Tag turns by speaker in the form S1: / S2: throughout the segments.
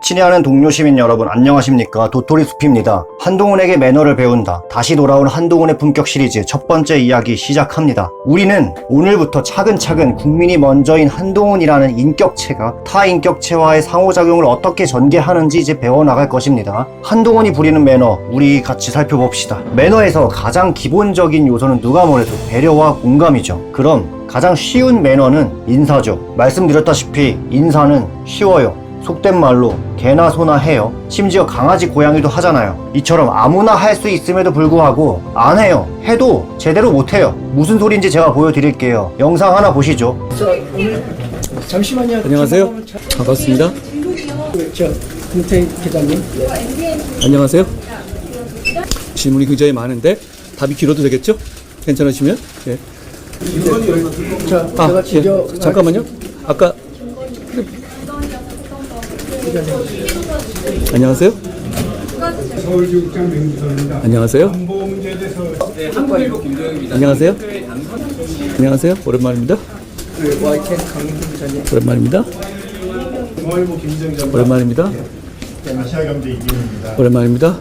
S1: 친애하는 동료 시민 여러분 안녕하십니까. 도토리숲입니다. 한동훈에게 매너를 배운다. 다시 돌아온 한동훈의 품격 시리즈 첫 번째 이야기 시작합니다. 우리는 오늘부터 차근차근 국민이 먼저인 한동훈이라는 인격체가 타 인격체와의 상호작용을 어떻게 전개하는지 이제 배워나갈 것입니다. 한동훈이 부리는 매너 우리 같이 살펴봅시다. 매너에서 가장 기본적인 요소는 누가 뭐래도 배려와 공감이죠. 그럼 가장 쉬운 매너는 인사죠. 말씀드렸다시피 인사는 쉬워요. 속된 말로 개나 소나 해요. 심지어 강아지 고양이도 하잖아요. 이처럼 아무나 할 수 있음에도 불구하고 안 해요. 해도 제대로 못 해요. 무슨 소리인지 제가 보여드릴게요. 영상 하나 보시죠.
S2: 잠시만요.
S3: 안녕하세요. 반갑습니다.
S2: 김태 기자님.
S3: 안녕하세요. 질문이 굉장히 많은데 답이 길어도 되겠죠? 괜찮으시면? 예.
S2: 제가 진료
S3: 잠깐만요. 아까 안녕하세요.
S4: 서울교육장 명부서입니다.
S3: 안녕하세요.
S4: 안보 문제에 대해서
S3: 한국일보 김도영입니다. 안녕하세요. 안녕하세요. 오랜만입니다.
S2: YTN 강민규 기자님.
S3: 오랜만입니다.
S4: 중앙일보 김정희 기자.
S3: 오랜만입니다.
S4: 아시아경제 이기훈입니다.
S3: 오랜만입니다.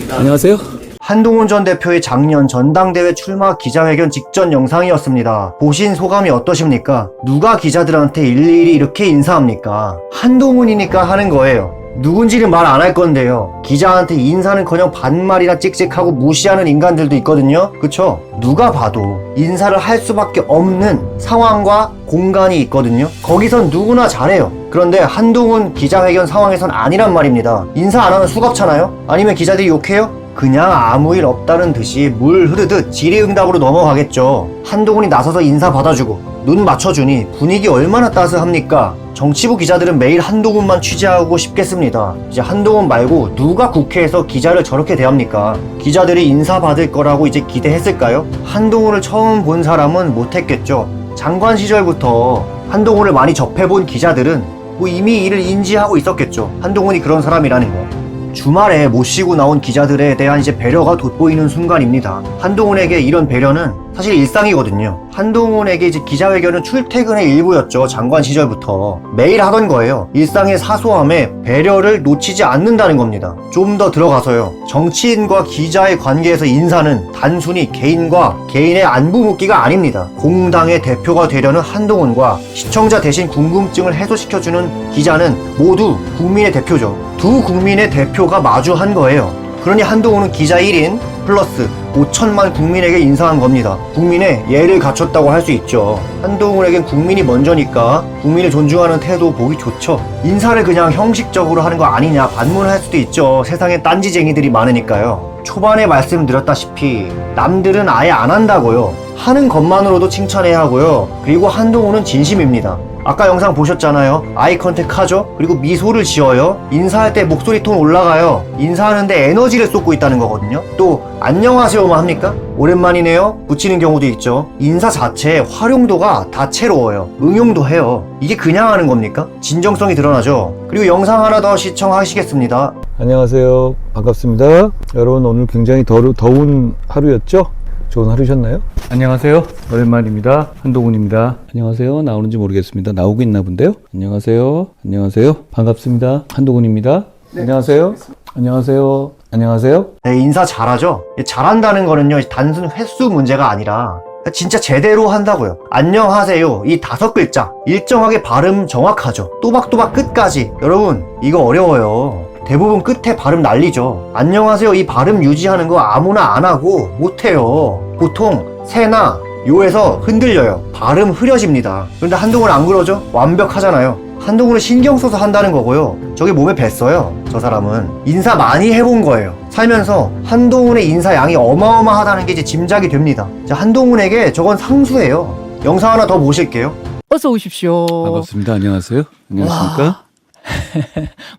S3: 안녕하세요.
S1: 한동훈 전 대표의 작년 전당대회 출마 기자회견 직전 영상이었습니다. 보신 소감이 어떠십니까? 누가 기자들한테 일일이 이렇게 인사합니까? 한동훈이니까 하는 거예요. 누군지는 말 안 할 건데요. 기자한테 인사는커녕 반말이나 찍찍하고 무시하는 인간들도 있거든요. 그쵸? 누가 봐도 인사를 할 수밖에 없는 상황과 공간이 있거든요. 거기선 누구나 잘해요. 그런데 한동훈 기자회견 상황에선 아니란 말입니다. 인사 안 하면 수갑차나요? 아니면 기자들이 욕해요? 그냥 아무 일 없다는 듯이 물 흐르듯 질의응답으로 넘어가겠죠. 한동훈이 나서서 인사 받아주고 눈 맞춰주니 분위기 얼마나 따스합니까? 정치부 기자들은 매일 한동훈만 취재하고 싶겠습니다. 이제 한동훈 말고 누가 국회에서 기자를 저렇게 대합니까? 기자들이 인사받을 거라고 이제 기대했을까요? 한동훈을 처음 본 사람은 못했겠죠. 장관 시절부터 한동훈을 많이 접해본 기자들은 뭐 이미 이를 인지하고 있었겠죠. 한동훈이 그런 사람이라는 거. 주말에 못 쉬고 나온 기자들에 대한 이제 배려가 돋보이는 순간입니다. 한동훈에게 이런 배려는 사실 일상이거든요. 한동훈에게 이제 기자회견은 출퇴근의 일부였죠. 장관 시절부터 매일 하던 거예요. 일상의 사소함에 배려를 놓치지 않는다는 겁니다. 좀 더 들어가서요. 정치인과 기자의 관계에서 인사는 단순히 개인과 개인의 안부 묻기가 아닙니다. 공당의 대표가 되려는 한동훈과 시청자 대신 궁금증을 해소시켜주는 기자는 모두 국민의 대표죠. 두 국민의 대표가 마주한 거예요. 그러니 한동훈은 기자 1인 플러스 5천만 국민에게 인사한 겁니다. 국민의 예를 갖췄다고 할 수 있죠. 한동훈에겐 국민이 먼저니까 국민을 존중하는 태도 보기 좋죠. 인사를 그냥 형식적으로 하는 거 아니냐 반문할 수도 있죠. 세상에 딴지쟁이들이 많으니까요. 초반에 말씀드렸다시피 남들은 아예 안 한다고요. 하는 것만으로도 칭찬해야 하고요. 그리고 한동훈은 진심입니다. 아까 영상 보셨잖아요. 아이 컨택 하죠? 그리고 미소를 지어요. 인사할 때 목소리 톤 올라가요. 인사하는데 에너지를 쏟고 있다는 거거든요. 또 안녕하세요만 합니까? 오랜만이네요? 붙이는 경우도 있죠. 인사 자체의 활용도가 다채로워요. 응용도 해요. 이게 그냥 하는 겁니까? 진정성이 드러나죠. 그리고 영상 하나 더 시청하시겠습니다.
S3: 안녕하세요. 반갑습니다. 여러분 오늘 굉장히 더운 하루였죠? 좋은 하루셨나요? 안녕하세요. 오랜만입니다. 한동훈입니다. 안녕하세요. 나오는지 모르겠습니다. 나오고 있나 본데요. 안녕하세요. 안녕하세요. 반갑습니다. 한동훈입니다. 네. 안녕하세요. 안녕하세요. 안녕하세요.
S1: 네, 인사 잘하죠? 잘한다는 거는요, 단순 횟수 문제가 아니라 진짜 제대로 한다고요. 안녕하세요. 이 5글자 일정하게 발음 정확하죠. 또박또박 끝까지. 여러분 이거 어려워요. 대부분 끝에 발음 날리죠. 안녕하세요. 이 발음 유지하는 거 아무나 안 하고 못해요. 보통 세나 요에서 흔들려요. 발음 흐려집니다. 그런데 한동훈은 안 그러죠? 완벽하잖아요. 한동훈은 신경 써서 한다는 거고요. 저게 몸에 뱄어요. 저 사람은 인사 많이 해본 거예요. 살면서 한동훈의 인사 양이 어마어마하다는 게 이제 짐작이 됩니다. 자, 한동훈에게 저건 상수예요. 영상 하나 더 보실게요.
S5: 어서 오십시오.
S3: 반갑습니다. 안녕하세요. 안녕하십니까?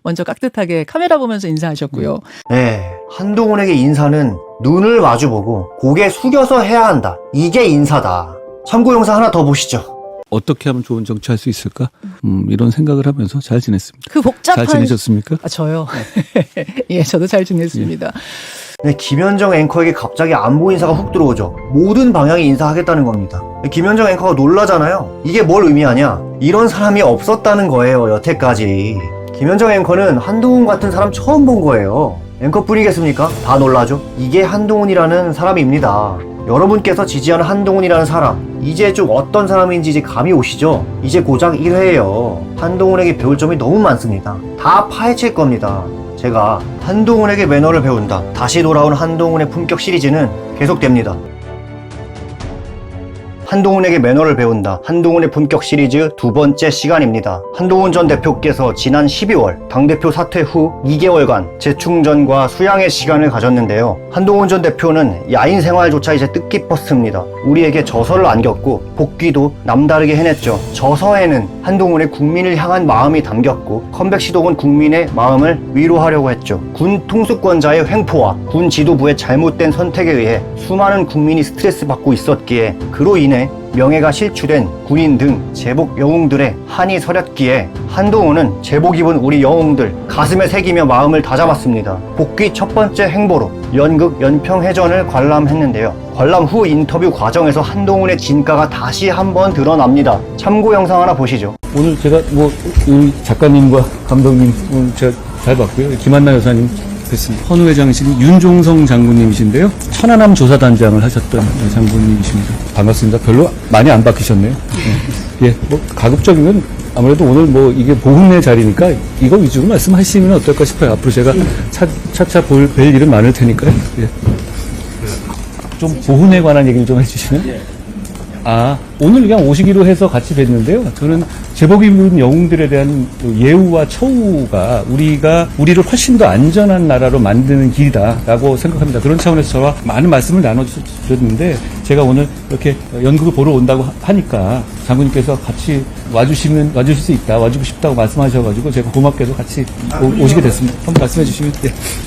S5: 먼저 깍듯하게 카메라 보면서 인사하셨고요.
S1: 네, 한동훈에게 인사는 눈을 마주보고 고개 숙여서 해야 한다. 이게 인사다. 참고 영상 하나 더 보시죠.
S3: 어떻게 하면 좋은 정치할 수 있을까? 이런 생각을 하면서 잘 지냈습니다.
S5: 그 복잡한...
S3: 잘 지내셨습니까?
S5: 저요? 예, 저도 잘 지냈습니다.
S1: 네, 김현정 앵커에게 갑자기 안보 인사가 훅 들어오죠. 모든 방향에 인사하겠다는 겁니다. 김현정 앵커가 놀라잖아요. 이게 뭘 의미하냐? 이런 사람이 없었다는 거예요, 여태까지. 김현정 앵커는 한동훈 같은 사람 처음 본 거예요. 앵커뿐이겠습니까? 다 놀라죠? 이게 한동훈이라는 사람입니다. 여러분께서 지지하는 한동훈이라는 사람, 이제 좀 어떤 사람인지 이제 감이 오시죠? 이제 고작 1회예요. 한동훈에게 배울 점이 너무 많습니다. 다 파헤칠 겁니다. 제가 한동훈에게 매너를 배운다. 다시 돌아온 한동훈의 품격 시리즈는 계속됩니다. 한동훈에게 매너를 배운다. 한동훈의 품격 시리즈 두 번째 시간입니다. 한동훈 전 대표께서 지난 12월 당대표 사퇴 후 2개월간 재충전과 수양의 시간을 가졌는데요. 한동훈 전 대표는 야인 생활조차 이제 뜻깊었습니다. 우리에게 저서를 안겼고 복귀도 남다르게 해냈죠. 저서에는 한동훈의 국민을 향한 마음이 담겼고 컴백 시도군 국민의 마음을 위로하려고 했죠. 군 통수권자의 횡포와 군 지도부의 잘못된 선택에 의해 수많은 국민이 스트레스 받고 있었기에 그로 인해 명예가 실추된 군인 등 제복 영웅들의 한이 서렸기에 한동훈은 제복 입은 우리 영웅들 가슴에 새기며 마음을 다잡았습니다. 복귀 첫 번째 행보로 연극 연평해전을 관람했는데요. 관람 후 인터뷰 과정에서 한동훈의 진가가 다시 한번 드러납니다. 참고 영상 하나 보시죠.
S3: 오늘 제가 우리 작가님과 감독님 오늘 제가 잘 봤고요. 김한나 여사님 뵀습니다. 헌우 회장이신 윤종성 장군님이신데요. 천안함 조사단장을 하셨던 장군님이십니다. 반갑습니다. 별로 많이 안 바뀌셨네요. 예, 가급적이면 아무래도 오늘 이게 보훈의 자리니까 이거 위주로 말씀하시면 어떨까 싶어요. 앞으로 제가 차차 뵐 일은 많을 테니까요. 예. 좀 보훈에 관한 얘기를 좀 해주시면. 오늘 그냥 오시기로 해서 같이 뵀는데요. 저는 제복 입은 영웅들에 대한 예우와 처우가 우리를 훨씬 더 안전한 나라로 만드는 길이다라고 생각합니다. 그런 차원에서 저와 많은 말씀을 나눠주셨는데 제가 오늘 이렇게 연극을 보러 온다고 하니까 장군님께서 같이 와주실 수 있다, 와주고 싶다고 말씀하셔가지고 제가 고맙게도 같이 오시게 됐습니다. 한번 말씀해 주시면.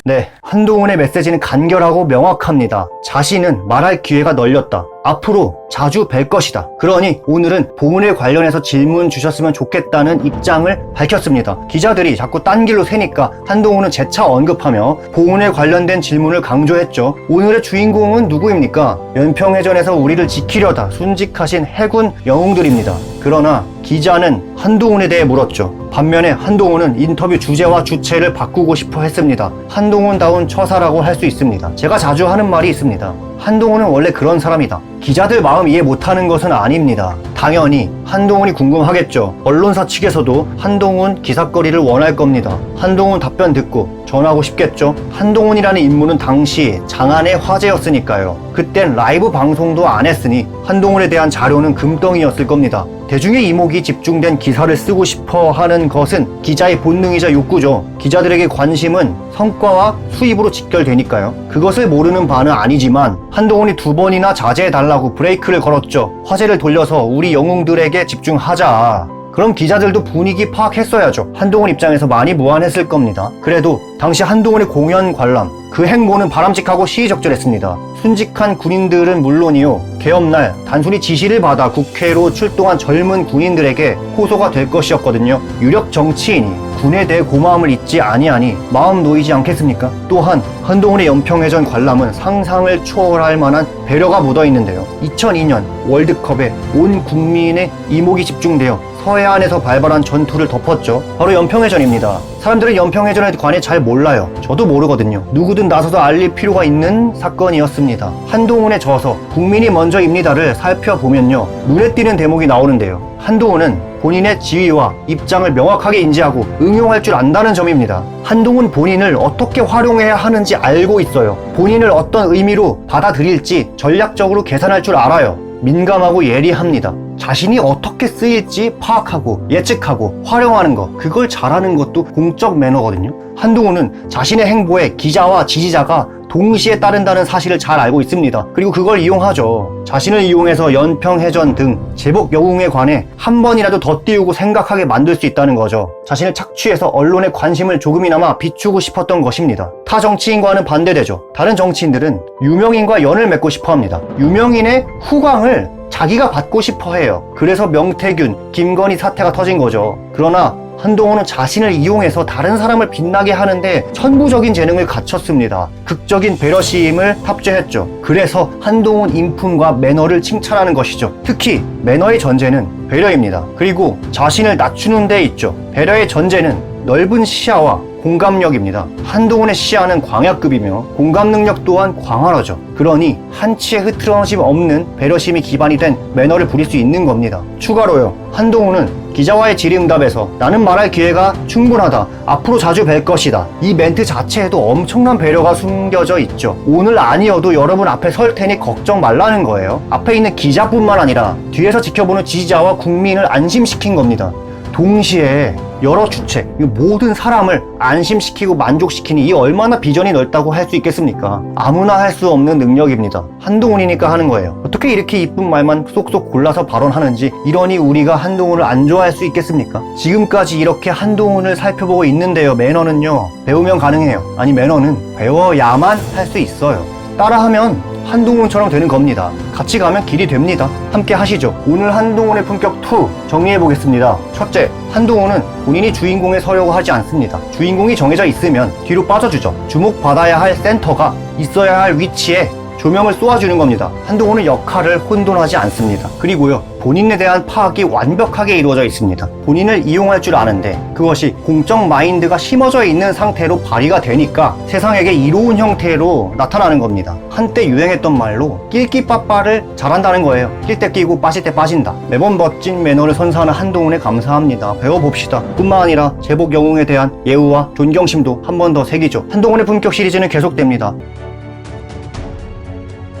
S1: 네, 한동훈의 메시지는 간결하고 명확합니다. 자신은 말할 기회가 널렸다. 앞으로 자주 뵐 것이다. 그러니 오늘은 보훈에 관련해서 질문 주셨으면 좋겠다는 입장을 밝혔습니다. 기자들이 자꾸 딴 길로 새니까 한동훈은 재차 언급하며 보훈에 관련된 질문을 강조했죠. 오늘의 주인공은 누구입니까? 연평해전에서 우리를 지키려다 순직하신 해군 영웅들입니다. 그러나 기자는 한동훈에 대해 물었죠. 반면에 한동훈은 인터뷰 주제와 주체를 바꾸고 싶어 했습니다. 한동훈다운 처사라고 할 수 있습니다. 제가 자주 하는 말이 있습니다. 한동훈은 원래 그런 사람이다. 기자들 마음 이해 못하는 것은 아닙니다. 당연히 한동훈이 궁금하겠죠. 언론사 측에서도 한동훈 기사거리를 원할 겁니다. 한동훈 답변 듣고 전하고 싶겠죠. 한동훈이라는 인물은 당시 장안의 화제였으니까요. 그땐 라이브 방송도 안 했으니 한동훈에 대한 자료는 금덩이였을 겁니다. 대중의 이목이 집중된 기사를 쓰고 싶어 하는 것은 기자의 본능이자 욕구죠. 기자들에게 관심은 성과와 수입으로 직결되니까요. 그것을 모르는 바는 아니지만 한동훈이 2번이나 자제해달라고 브레이크를 걸었죠. 화제를 돌려서 우리 영웅들에게 집중하자. 그럼 기자들도 분위기 파악했어야죠. 한동훈 입장에서 많이 무안했을 겁니다. 그래도 당시 한동훈의 공연 관람, 그 행보는 바람직하고 시의적절했습니다. 순직한 군인들은 물론이요, 개업날 단순히 지시를 받아 국회로 출동한 젊은 군인들에게 호소가 될 것이었거든요. 유력 정치인이 군에 대해 고마움을 잊지 아니하니 마음 놓이지 않겠습니까? 또한 한동훈의 연평해전 관람은 상상을 초월할 만한 배려가 묻어있는데요. 2002년 월드컵에 온 국민의 이목이 집중되어 서해안에서 발발한 전투를 덮었죠. 바로 연평해전입니다. 사람들은 연평해전에 관해 잘 몰라요. 저도 모르거든요. 누구든 나서서 알릴 필요가 있는 사건이었습니다. 한동훈의 저서 국민이 먼저입니다를 살펴보면요, 눈에 띄는 대목이 나오는데요. 한동훈은 본인의 지위와 입장을 명확하게 인지하고 응용할 줄 안다는 점입니다. 한동훈 본인을 어떻게 활용해야 하는지 알고 있어요. 본인을 어떤 의미로 받아들일지 전략적으로 계산할 줄 알아요. 민감하고 예리합니다. 자신이 어떻게 쓰일지 파악하고 예측하고 활용하는 것, 그걸 잘하는 것도 공적 매너거든요. 한동훈은 자신의 행보에 기자와 지지자가 동시에 따른다는 사실을 잘 알고 있습니다. 그리고 그걸 이용하죠. 자신을 이용해서 연평해전 등 제복 영웅에 관해 한 번이라도 더 띄우고 생각하게 만들 수 있다는 거죠. 자신을 착취해서 언론의 관심을 조금이나마 비추고 싶었던 것입니다. 타 정치인과는 반대되죠. 다른 정치인들은 유명인과 연을 맺고 싶어 합니다. 유명인의 후광을 자기가 받고 싶어 해요. 그래서 명태균, 김건희 사태가 터진 거죠. 그러나 한동훈은 자신을 이용해서 다른 사람을 빛나게 하는데 천부적인 재능을 갖췄습니다. 극적인 배려심을 탑재했죠. 그래서 한동훈 인품과 매너를 칭찬하는 것이죠. 특히 매너의 전제는 배려입니다. 그리고 자신을 낮추는 데 있죠. 배려의 전제는 넓은 시야와 공감력입니다. 한동훈의 시야는 광야급이며 공감 능력 또한 광활하죠. 그러니 한치의 흐트러짐 없는 배려심이 기반이 된 매너를 부릴 수 있는 겁니다. 추가로요, 한동훈은 기자와의 질의응답에서 나는 말할 기회가 충분하다, 앞으로 자주 뵐 것이다, 이 멘트 자체에도 엄청난 배려가 숨겨져 있죠. 오늘 아니어도 여러분 앞에 설 테니 걱정 말라는 거예요. 앞에 있는 기자뿐만 아니라 뒤에서 지켜보는 지지자와 국민을 안심시킨 겁니다. 동시에 여러 주체, 모든 사람을 안심시키고 만족시키니 이 얼마나 비전이 넓다고 할 수 있겠습니까? 아무나 할 수 없는 능력입니다. 한동훈이니까 하는 거예요. 어떻게 이렇게 이쁜 말만 쏙쏙 골라서 발언하는지, 이러니 우리가 한동훈을 안 좋아할 수 있겠습니까? 지금까지 이렇게 한동훈을 살펴보고 있는데요. 매너는요, 배우면 가능해요. 아니, 매너는 배워야만 할 수 있어요. 따라하면 한동훈처럼 되는 겁니다. 같이 가면 길이 됩니다. 함께 하시죠. 오늘 한동훈의 품격 2 정리해 보겠습니다. 첫째, 한동훈은 본인이 주인공에 서려고 하지 않습니다. 주인공이 정해져 있으면 뒤로 빠져주죠. 주목받아야 할 센터가 있어야 할 위치에 조명을 쏘아주는 겁니다. 한동훈은 역할을 혼돈하지 않습니다. 그리고요, 본인에 대한 파악이 완벽하게 이루어져 있습니다. 본인을 이용할 줄 아는데 그것이 공적 마인드가 심어져 있는 상태로 발휘가 되니까 세상에게 이로운 형태로 나타나는 겁니다. 한때 유행했던 말로 낄끼빠빠를 잘한다는 거예요. 낄 때 끼고 빠질 때 빠진다. 매번 멋진 매너를 선사하는 한동훈에 감사합니다. 배워봅시다. 뿐만 아니라 제복 영웅에 대한 예우와 존경심도 한 번 더 새기죠. 한동훈의 품격 시리즈는 계속됩니다.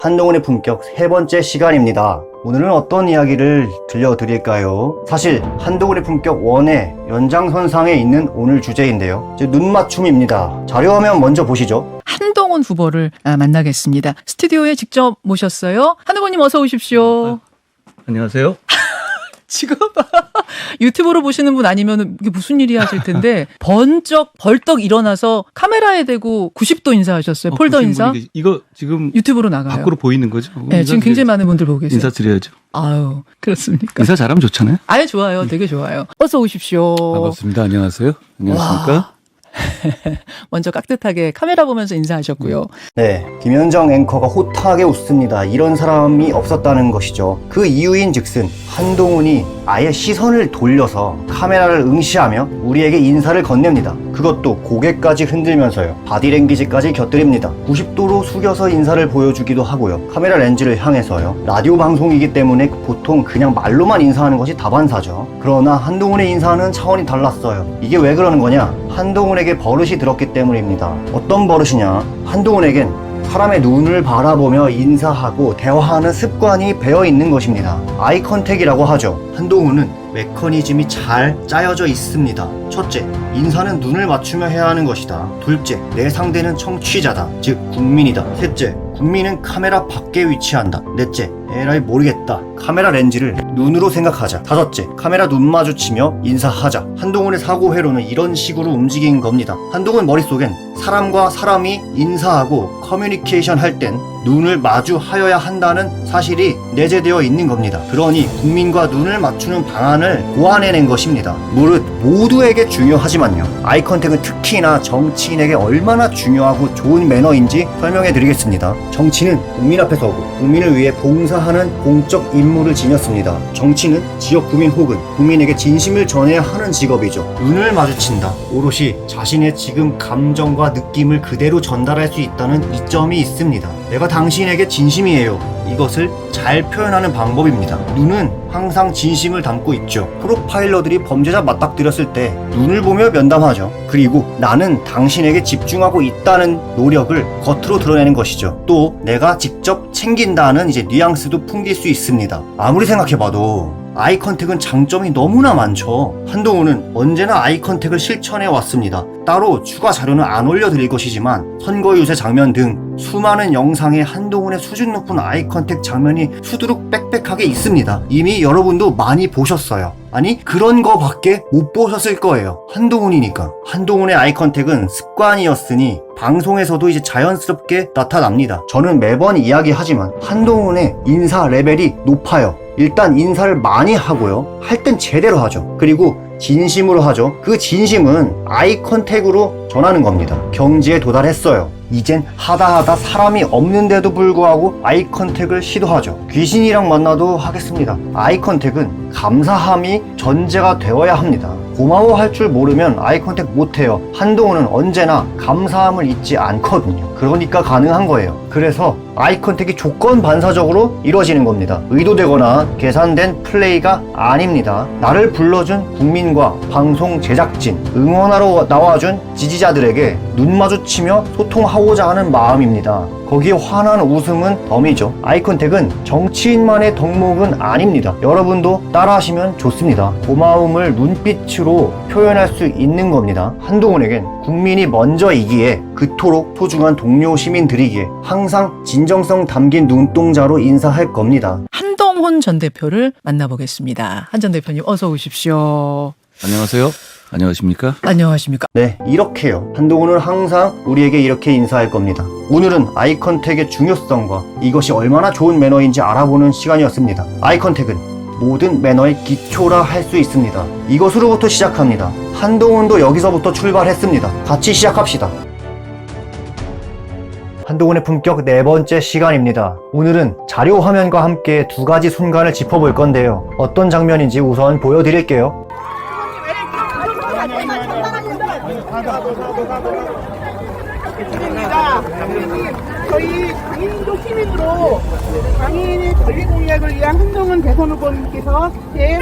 S1: 한동훈의 품격 3번째 시간입니다. 오늘은 어떤 이야기를 들려드릴까요? 사실 한동훈의 품격 1의 연장선상에 있는 오늘 주제인데요. 눈맞춤입니다. 자료화면 먼저 보시죠.
S5: 한동훈 후보를 만나겠습니다. 스튜디오에 직접 모셨어요. 한동훈님 어서 오십시오.
S3: 안녕하세요.
S5: 지금 유튜브로 보시는 분 아니면 이게 무슨 일이 하실 텐데 벌떡 일어나서 카메라에 대고 90도 인사하셨어요. 폴더 인사.
S3: 이거 지금
S5: 유튜브로 나가요.
S3: 밖으로 보이는 거죠?
S5: 네, 지금 굉장히 많은 분들 보고 계세요.
S3: 인사드려야죠.
S5: 아유, 그렇습니까?
S3: 인사 잘하면 좋잖아요.
S5: 아유, 좋아요. 되게 좋아요. 어서 오십시오.
S3: 반갑습니다. 안녕하세요. 안녕하십니까?
S5: 먼저 깍듯하게 카메라 보면서 인사하셨고요.
S1: 네, 김현정 앵커가 호탕하게 웃습니다. 이런 사람이 없었다는 것이죠. 그 이유인 즉슨 한동훈이 아예 시선을 돌려서 카메라를 응시하며 우리에게 인사를 건넵니다. 그것도 고개까지 흔들면서요. 바디랭귀지까지 곁들입니다. 90도로 숙여서 인사를 보여주기도 하고요. 카메라 렌즈를 향해서요. 라디오 방송이기 때문에 보통 그냥 말로만 인사하는 것이 다반사죠. 그러나 한동훈의 인사는 차원이 달랐어요. 이게 왜 그러는 거냐? 한동훈에게 버릇이 들었기 때문입니다. 어떤 버릇이냐? 한동훈에겐 사람의 눈을 바라보며 인사하고 대화하는 습관이 배어 있는 것입니다. 아이 컨택이라고 하죠. 한동훈은 메커니즘이 잘 짜여져 있습니다. 첫째, 인사는 눈을 맞추며 해야 하는 것이다. 둘째, 내 상대는 청취자다. 즉 국민이다. 셋째, 국민은 카메라 밖에 위치한다. 넷째, 에라이 모르겠다. 카메라 렌즈를 눈으로 생각하자. 다섯째, 카메라 눈 마주치며 인사하자. 한동훈의 사고 회로는 이런 식으로 움직인 겁니다. 한동훈 머릿속엔 사람과 사람이 인사하고 커뮤니케이션 할 땐 눈을 마주하여야 한다는 사실이 내재되어 있는 겁니다. 그러니 국민과 눈을 맞추는 방안을 고안해낸 것입니다. 무릇 모두에게 중요하지만요. 아이 컨택은 특히나 정치인에게 얼마나 중요하고 좋은 매너인지 설명해 드리겠습니다. 정치는 국민 앞에 서고 국민을 위해 봉사하는 공적 임무를 지녔습니다. 정치는 지역 구민 혹은 국민에게 진심을 전해야 하는 직업이죠. 눈을 마주친다. 오롯이 자신의 지금 감정과 느낌을 그대로 전달할 수 있다는 이점이 있습니다. 내가 당신에게 진심이에요. 이것을 잘 표현하는 방법입니다. 눈은 항상 진심을 담고 있죠. 프로파일러들이 범죄자 맞닥뜨렸을 때 눈을 보며 면담하죠. 그리고 나는 당신에게 집중하고 있다는 노력을 겉으로 드러내는 것이죠. 또 내가 직접 챙긴다는 뉘앙스도 풍길 수 있습니다. 아무리 생각해봐도 아이 컨택은 장점이 너무나 많죠. 한동훈은 언제나 아이 컨택을 실천해 왔습니다. 따로 추가 자료는 안 올려드릴 것이지만 선거 유세 장면 등 수많은 영상에 한동훈의 수준 높은 아이 컨택 장면이 수두룩 빽빽하게 있습니다. 이미 여러분도 많이 보셨어요. 아니 그런 거밖에 못 보셨을 거예요. 한동훈이니까. 한동훈의 아이 컨택은 습관이었으니 방송에서도 자연스럽게 나타납니다. 저는 매번 이야기하지만 한동훈의 인사 레벨이 높아요. 일단 인사를 많이 하고요. 할 땐 제대로 하죠. 그리고 진심으로 하죠. 그 진심은 아이 컨택으로 전하는 겁니다. 경지에 도달했어요. 이젠 하다 사람이 없는데도 불구하고 아이 컨택을 시도하죠. 귀신이랑 만나도 하겠습니다. 아이 컨택은 감사함이 전제가 되어야 합니다. 고마워할 줄 모르면 아이 컨택 못해요. 한동훈은 언제나 감사함을 잊지 않거든요. 그러니까 가능한 거예요. 그래서 아이 컨택이 조건 반사적으로 이루어지는 겁니다. 의도되거나 계산된 플레이가 아닙니다. 나를 불러준 국민과 방송 제작진, 응원하러 나와준 지지자들에게 눈 마주치며 소통하고자 하는 마음입니다. 거기에 환한 웃음은 덤이죠. 아이 컨택은 정치인만의 덕목은 아닙니다. 여러분도 따라하시면 좋습니다. 고마움을 눈빛으로 표현할 수 있는 겁니다. 한동훈에겐 국민이 먼저이기에 그토록 소중한 동료 시민들이기에 항상 진정성 담긴 눈동자로 인사할 겁니다.
S5: 한동훈 전 대표를 만나보겠습니다. 한 전 대표님 어서 오십시오.
S3: 안녕하세요. 안녕하십니까?
S5: 안녕하십니까?
S1: 네, 이렇게요. 한동훈은 항상 우리에게 이렇게 인사할 겁니다. 오늘은 아이 컨택의 중요성과 이것이 얼마나 좋은 매너인지 알아보는 시간이었습니다. 아이 컨택은 모든 매너의 기초라 할 수 있습니다. 이것으로부터 시작합니다. 한동훈도 여기서부터 출발했습니다. 같이 시작합시다. 한동훈의 품격 네 번째 시간입니다. 오늘은 자료 화면과 함께 두 가지 순간을 짚어볼 건데요. 어떤 장면인지 우선 보여드릴게요.
S6: 저희 장애인도 시민으로 장애인의 권리 공약을 위한 한동훈 대선 후보님께서 제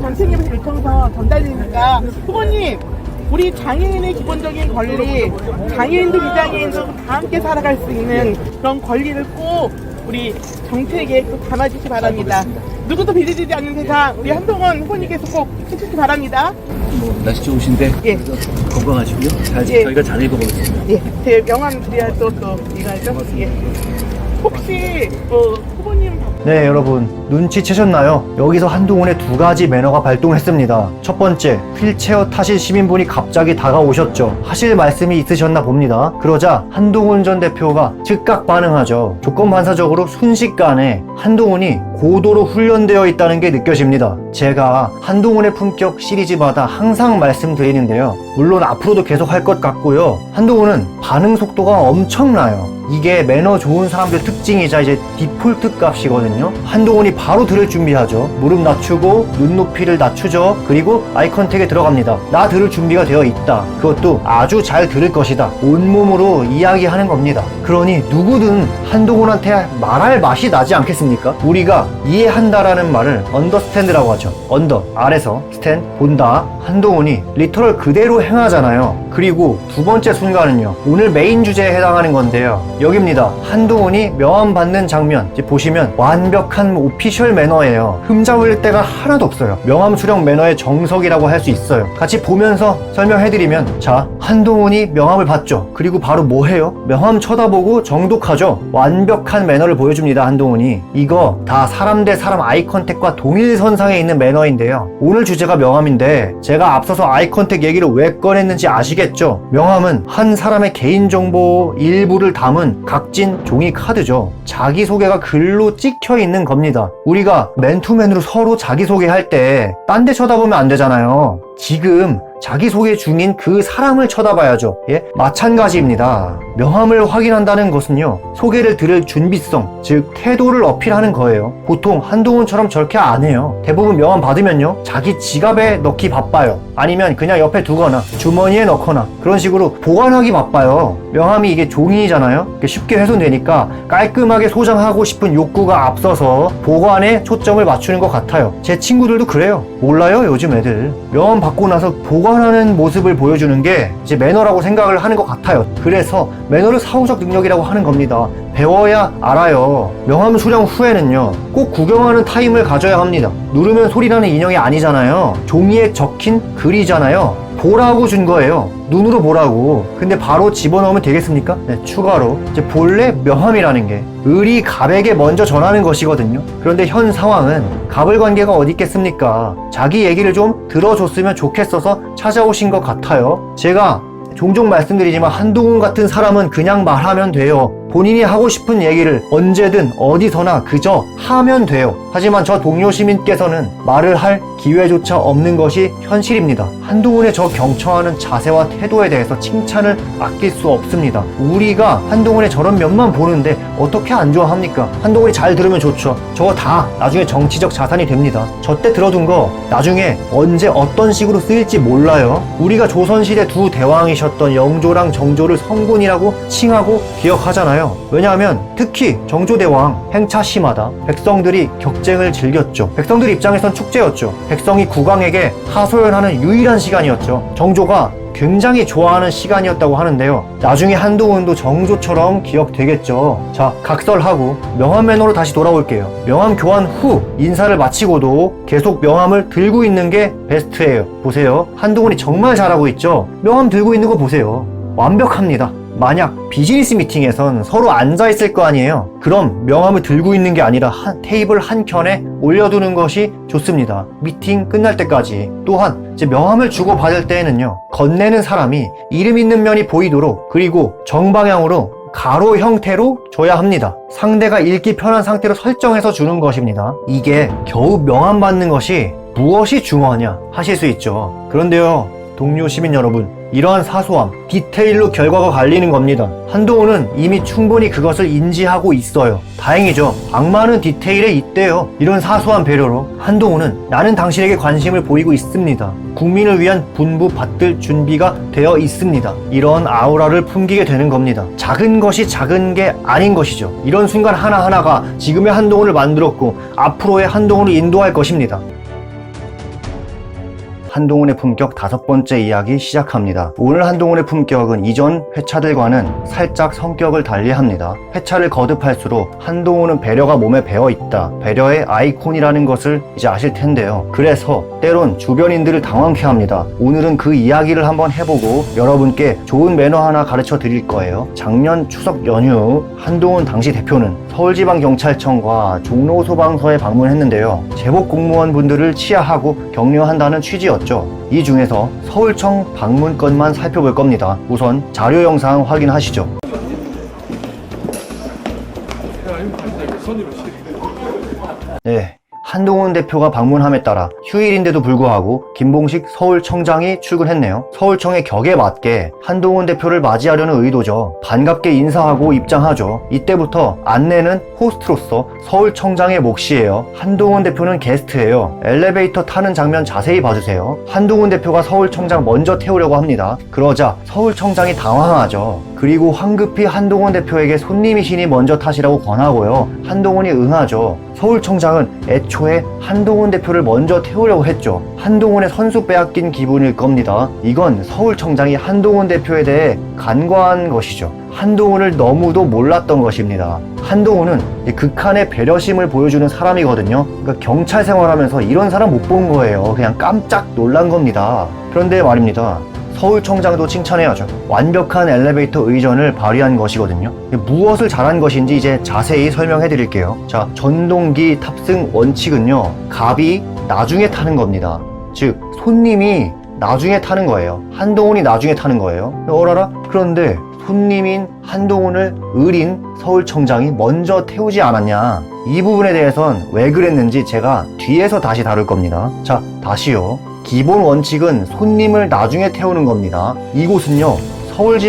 S6: 정책연에서 요청서 전달드립니다. 후보님, 우리 장애인의 기본적인 권리, 장애인도 비장애인도 다 함께 살아갈 수 있는 그런 권리를 꼭 우리 정책에 꼭 담아주시기 바랍니다. 누구도 비리지 않는 세상 우리 한동훈 후보님께서 꼭 해주시기 바랍니다.
S3: 날씨 좋으신데
S6: 예.
S3: 건강하시고요.
S6: 예.
S3: 저희가 잘 읽어보겠습니다.
S6: 예, 제 명함 드려야 또 이거죠? 예. 혹시 후보님
S1: 네, 여러분 눈치채셨나요? 여기서 한동훈의 두 가지 매너가 발동했습니다. 첫 번째, 휠체어 타신 시민분이 갑자기 다가오셨죠. 하실 말씀이 있으셨나 봅니다. 그러자 한동훈 전 대표가 즉각 반응하죠. 조건 반사적으로 순식간에 한동훈이 고도로 훈련되어 있다는 게 느껴집니다. 제가 한동훈의 품격 시리즈마다 항상 말씀드리는데요. 물론 앞으로도 계속 할 것 같고요. 한동훈은 반응 속도가 엄청나요. 이게 매너 좋은 사람들 특징이자 이제 디폴트 값이거든요. 한동훈이 바로 들을 준비하죠. 무릎 낮추고 눈높이를 낮추죠. 그리고 아이 컨택에 들어갑니다. 나 들을 준비가 되어 있다. 그것도 아주 잘 들을 것이다. 온몸으로 이야기하는 겁니다. 그러니 누구든 한동훈한테 말할 맛이 나지 않겠습니까? 우리가 이해한다라는 말을 언더스탠드라고 하죠. 언더, 아래서, 스탠, 본다. 한동훈이 리터럴 그대로 행하잖아요. 그리고 두 번째 순간은요. 오늘 메인 주제에 해당하는 건데요. 여기입니다. 한동훈이 명함 받는 장면 이제 보시면 완벽한 오피셜 매너예요. 흠잡을 데가 하나도 없어요. 명함 수령 매너의 정석이라고 할 수 있어요. 같이 보면서 설명해드리면, 자, 한동훈이 명함을 받죠. 그리고 바로 뭐 해요? 명함 쳐다보고 정독하죠. 완벽한 매너를 보여줍니다. 한동훈이. 이거 다 사람 대 사람 아이 컨택과 동일선상에 있는 매너인데요. 오늘 주제가 명함인데 제가 앞서서 아이 컨택 얘기를 왜 꺼냈는지 아시겠죠? 명함은 한 사람의 개인정보 일부를 담은 각진 종이 카드죠. 자기소개가 글로 찍혀 있는 겁니다. 우리가 맨투맨으로 서로 자기소개할 때 딴 데 쳐다보면 안 되잖아요. 지금 자기소개 중인 그 사람을 쳐다봐야죠. 예? 마찬가지입니다. 명함을 확인한다는 것은요, 소개를 들을 준비성, 즉 태도를 어필하는 거예요. 보통 한동훈처럼 저렇게 안 해요. 대부분 명함 받으면요, 자기 지갑에 넣기 바빠요. 아니면 그냥 옆에 두거나 주머니에 넣거나 그런 식으로 보관하기 바빠요. 명함이 이게 종이잖아요. 쉽게 훼손되니까 깔끔하게 소장하고 싶은 욕구가 앞서서 보관에 초점을 맞추는 것 같아요. 제 친구들도 그래요. 몰라요, 요즘 애들. 명함 받고 나서 보관하는 모습을 보여주는 게 이제 매너라고 생각을 하는 것 같아요. 그래서 매너를 사후적 능력이라고 하는 겁니다. 배워야 알아요. 명함 수령 후에는요, 꼭 구경하는 타임을 가져야 합니다. 누르면 소리 나는 인형이 아니잖아요. 종이에 적힌 글이잖아요. 보라고 준 거예요. 눈으로 보라고. 근데 바로 집어넣으면 되겠습니까? 네, 추가로 이제 본래 명함이라는 게 을이 갑에게 먼저 전하는 것이거든요. 그런데 현 상황은 갑을 관계가 어디 있겠습니까? 자기 얘기를 좀 들어줬으면 좋겠어서 찾아오신 것 같아요. 제가 종종 말씀드리지만 한동훈 같은 사람은 그냥 말하면 돼요. 본인이 하고 싶은 얘기를 언제든 어디서나 그저 하면 돼요. 하지만 저 동료 시민께서는 말을 할 기회조차 없는 것이 현실입니다. 한동훈의 저 경청하는 자세와 태도에 대해서 칭찬을 아낄 수 없습니다. 우리가 한동훈의 저런 면만 보는데 어떻게 안 좋아합니까? 한동훈이 잘 들으면 좋죠. 저거 다 나중에 정치적 자산이 됩니다. 저 때 들어둔 거 나중에 언제 어떤 식으로 쓰일지 몰라요. 우리가 조선시대 두 대왕이셨던 영조랑 정조를 성군이라고 칭하고 기억하잖아요. 왜냐하면 특히 정조대왕 행차 심하다. 백성들이 격쟁을 즐겼죠. 백성들 입장에선 축제였죠. 백성이 국왕에게 하소연하는 유일한 시간이었죠. 정조가 굉장히 좋아하는 시간이었다고 하는데요. 나중에 한동훈도 정조처럼 기억되겠죠. 자, 각설하고 명함 매너로 다시 돌아올게요. 명함 교환 후 인사를 마치고도 계속 명함을 들고 있는 게 베스트예요. 보세요. 한동훈이 정말 잘하고 있죠. 명함 들고 있는 거 보세요. 완벽합니다. 만약 비즈니스 미팅에선 서로 앉아있을 거 아니에요. 그럼 명함을 들고 있는 게 아니라 테이블 한 켠에 올려두는 것이 좋습니다. 미팅 끝날 때까지. 또한 이제 명함을 주고받을 때에는요, 건네는 사람이 이름 있는 면이 보이도록, 그리고 정방향으로 가로 형태로 줘야 합니다. 상대가 읽기 편한 상태로 설정해서 주는 것입니다. 이게 겨우 명함 받는 것이 무엇이 중요하냐 하실 수 있죠. 그런데요, 동료 시민 여러분, 이러한 사소함, 디테일로 결과가 갈리는 겁니다. 한동훈은 이미 충분히 그것을 인지하고 있어요. 다행이죠. 악마는 디테일에 있대요. 이런 사소한 배려로 한동훈은 나는 당신에게 관심을 보이고 있습니다. 국민을 위한 분부 받들 준비가 되어 있습니다. 이런 아우라를 풍기게 되는 겁니다. 작은 것이 작은 게 아닌 것이죠. 이런 순간 하나하나가 지금의 한동훈을 만들었고 앞으로의 한동훈을 인도할 것입니다. 한동훈의 품격 5번째 이야기 시작합니다. 오늘 한동훈의 품격은 이전 회차들과는 살짝 성격을 달리합니다. 회차를 거듭할수록 한동훈은 배려가 몸에 배어있다, 배려의 아이콘이라는 것을 이제 아실 텐데요. 그래서 때론 주변인들을 당황케 합니다. 오늘은 그 이야기를 한번 해보고 여러분께 좋은 매너 하나 가르쳐 드릴 거예요. 작년 추석 연휴 한동훈 당시 대표는 서울지방경찰청과 종로소방서에 방문했는데요. 제복 공무원분들을 치하하고 격려한다는 취지였죠. 이 중에서 서울청 방문건만 살펴볼 겁니다. 우선 자료 영상 확인하시죠. 네. 한동훈 대표가 방문함에 따라 휴일인데도 불구하고 김봉식 서울청장이 출근했네요. 서울청의 격에 맞게 한동훈 대표를 맞이하려는 의도죠. 반갑게 인사하고 입장하죠. 이때부터 안내는 호스트로서 서울청장의 몫이에요. 한동훈 대표는 게스트예요. 엘리베이터 타는 장면 자세히 봐주세요. 한동훈 대표가 서울청장 먼저 태우려고 합니다. 그러자 서울청장이 당황하죠. 그리고 황급히 한동훈 대표에게 손님이시니 먼저 타시라고 권하고요. 한동훈이 응하죠. 서울청장은 애초에 한동훈 대표를 먼저 태우려고 했죠. 한동훈의 선수 빼앗긴 기분일 겁니다. 이건 서울청장이 한동훈 대표에 대해 간과한 것이죠. 한동훈을 너무도 몰랐던 것입니다. 한동훈은 극한의 배려심을 보여주는 사람이거든요. 그러니까 경찰 생활하면서 이런 사람 못 본 거예요. 그냥 깜짝 놀란 겁니다. 그런데 말입니다. 서울청장도 칭찬해야죠. 완벽한 엘리베이터 의전을 발휘한 것이거든요. 무엇을 잘한 것인지 이제 자세히 설명해 드릴게요. 자, 전동기 탑승 원칙은요, 갑이 나중에 타는 겁니다. 즉, 손님이 나중에 타는 거예요. 한동훈이 나중에 타는 거예요. 어라라? 그런데 손님인 한동훈을 의린 서울청장이 먼저 태우지 않았냐? 이 부분에 대해선 왜 그랬는지 제가 뒤에서 다시 다룰 겁니다. 자, 다시요. 기본 원칙은 손님을 나중에 태우는 겁니다. 이곳은요,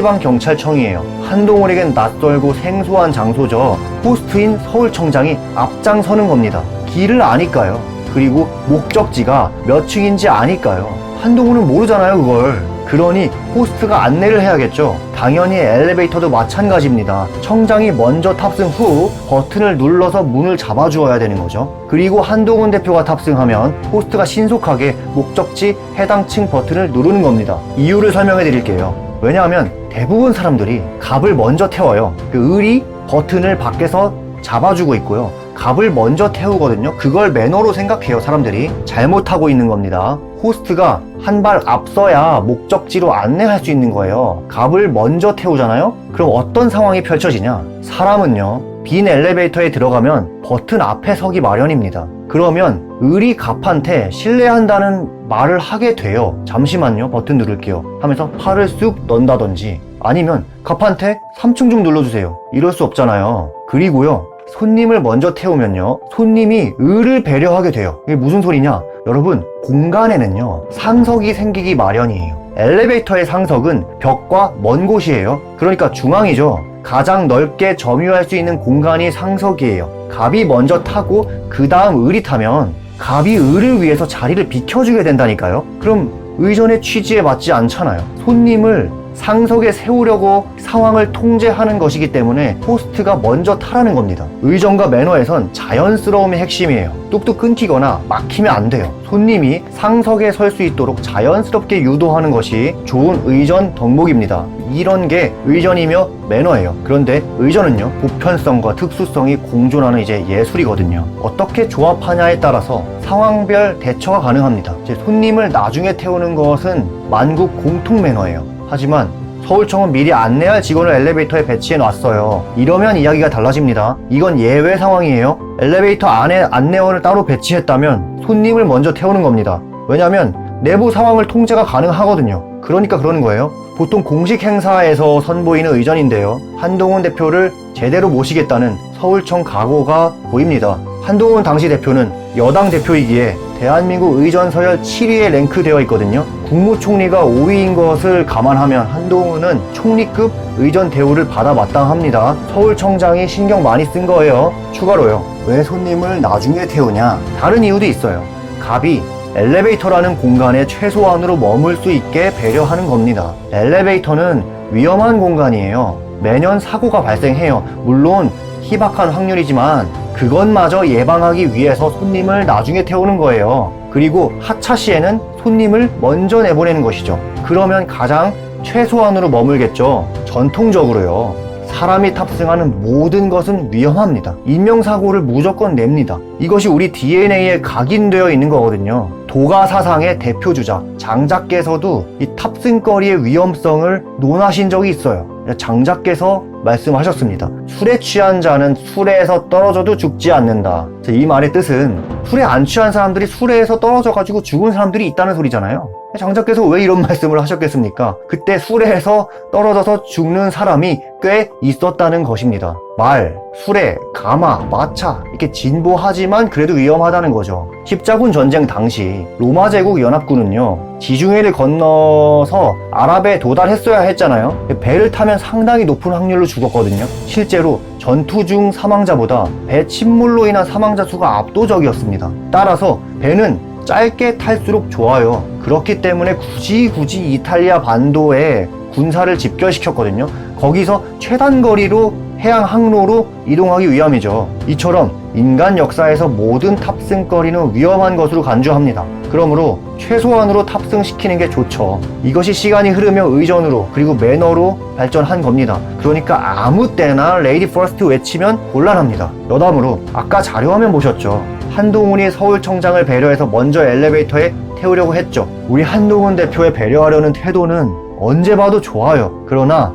S1: 서울지방경찰청이에요. 한동훈에겐 낯설고 생소한 장소죠. 호스트인 서울청장이 앞장서는 겁니다. 길을 아니까요. 그리고 목적지가 몇 층인지 아니까요. 한동훈은 모르잖아요, 그걸. 그러니 호스트가 안내를 해야겠죠. 당연히 엘리베이터도 마찬가지입니다. 청장이 먼저 탑승 후 버튼을 눌러서 문을 잡아주어야 되는 거죠. 그리고 한동훈 대표가 탑승하면 호스트가 신속하게 목적지 해당 층 버튼을 누르는 겁니다. 이유를 설명해 드릴게요. 왜냐하면 대부분 사람들이 갑을 먼저 태워요. 그 을이 버튼을 밖에서 잡아주고 있고요. 갑을 먼저 태우거든요. 그걸 매너로 생각해요, 사람들이. 잘못하고 있는 겁니다. 호스트가 한 발 앞서야 목적지로 안내할 수 있는 거예요. 갑을 먼저 태우잖아요? 그럼 어떤 상황이 펼쳐지냐? 사람은요, 빈 엘리베이터에 들어가면 버튼 앞에 서기 마련입니다. 그러면 을이 갑한테 신뢰한다는 말을 하게 돼요. 잠시만요, 버튼 누를게요 하면서 팔을 쑥 넌다든지, 아니면 갑판택 3층 좀 눌러주세요. 이럴 수 없잖아요. 그리고요, 손님을 먼저 태우면요, 손님이 을을 배려하게 돼요. 이게 무슨 소리냐? 여러분, 공간에는요, 상석이 생기기 마련이에요. 엘리베이터의 상석은 벽과 먼 곳이에요. 그러니까 중앙이죠. 가장 넓게 점유할 수 있는 공간이 상석이에요. 갑이 먼저 타고 그 다음 을이 타면 갑이 을을 위해서 자리를 비켜주게 된다니까요. 그럼 의전의 취지에 맞지 않잖아요. 손님을 상석에 세우려고 상황을 통제하는 것이기 때문에 호스트가 먼저 타라는 겁니다. 의전과 매너에선 자연스러움이 핵심이에요. 뚝뚝 끊기거나 막히면 안 돼요. 손님이 상석에 설 수 있도록 자연스럽게 유도하는 것이 좋은 의전 덕목입니다. 이런 게 의전이며 매너예요. 그런데 의전은요, 보편성과 특수성이 공존하는 이제 예술이거든요. 어떻게 조합하냐에 따라서 상황별 대처가 가능합니다. 이제 손님을 나중에 태우는 것은 만국 공통 매너예요. 하지만 서울청은 미리 안내할 직원을 엘리베이터에 배치해 놨어요. 이러면 이야기가 달라집니다. 이건 예외 상황이에요. 엘리베이터 안에 안내원을 따로 배치했다면 손님을 먼저 태우는 겁니다. 왜냐하면 내부 상황을 통제가 가능하거든요. 그러니까 그러는 거예요. 보통 공식 행사에서 선보이는 의전인데요, 한동훈 대표를 제대로 모시겠다는 서울청 각오가 보입니다. 한동훈 당시 대표는 여당 대표이기에 대한민국 의전 서열 7위에 랭크되어 있거든요. 국무총리가 5위인 것을 감안하면 한동훈은 총리급 의전 대우를 받아 마땅합니다. 서울청장이 신경 많이 쓴 거예요. 추가로요, 왜 손님을 나중에 태우냐? 다른 이유도 있어요. 갑이 엘리베이터라는 공간에 최소한으로 머물 수 있게 배려하는 겁니다. 엘리베이터는 위험한 공간이에요. 매년 사고가 발생해요. 물론 희박한 확률이지만 그것마저 예방하기 위해서 손님을 나중에 태우는 거예요. 그리고 하차 시에는 손님을 먼저 내보내는 것이죠. 그러면 가장 최소한으로 머물겠죠. 전통적으로요, 사람이 탑승하는 모든 것은 위험합니다. 인명사고를 무조건 냅니다. 이것이 우리 DNA에 각인되어 있는 거거든요. 도가사상의 대표주자 장자께서도 이 탑승거리의 위험성을 논하신 적이 있어요. 장자께서 말씀하셨습니다. 술에 취한 자는 수레에서 떨어져도 죽지 않는다. 이 말의 뜻은 술에 안 취한 사람들이 수레에서 떨어져가지고 죽은 사람들이 있다는 소리잖아요. 장자께서 왜 이런 말씀을 하셨겠습니까? 그때 수레에서 떨어져서 죽는 사람이 꽤 있었다는 것입니다. 말, 수레, 가마, 마차, 이렇게 진보하지만 그래도 위험하다는 거죠. 십자군 전쟁 당시 로마 제국 연합군은요, 지중해를 건너서 아랍에 도달했어야 했잖아요. 배를 타면 상당히 높은 확률로 죽었거든요. 실제로 전투 중 사망자보다 배 침몰로 인한 사망자 수가 압도적이었습니다. 따라서 배는 짧게 탈수록 좋아요. 그렇기 때문에 굳이 이탈리아 반도에 군사를 집결시켰거든요. 거기서 최단 거리로 해양 항로로 이동하기 위함이죠. 이처럼 인간 역사에서 모든 탑승거리는 위험한 것으로 간주합니다. 그러므로 최소한으로 탑승시키는 게 좋죠. 이것이 시간이 흐르며 의전으로 그리고 매너로 발전한 겁니다. 그러니까 아무 때나 레이디 퍼스트 외치면 곤란합니다. 여담으로 아까 자료화면 보셨죠? 한동훈이 서울청장을 배려해서 먼저 엘리베이터에 태우려고 했죠. 우리 한동훈 대표의 배려하려는 태도는 언제 봐도 좋아요. 그러나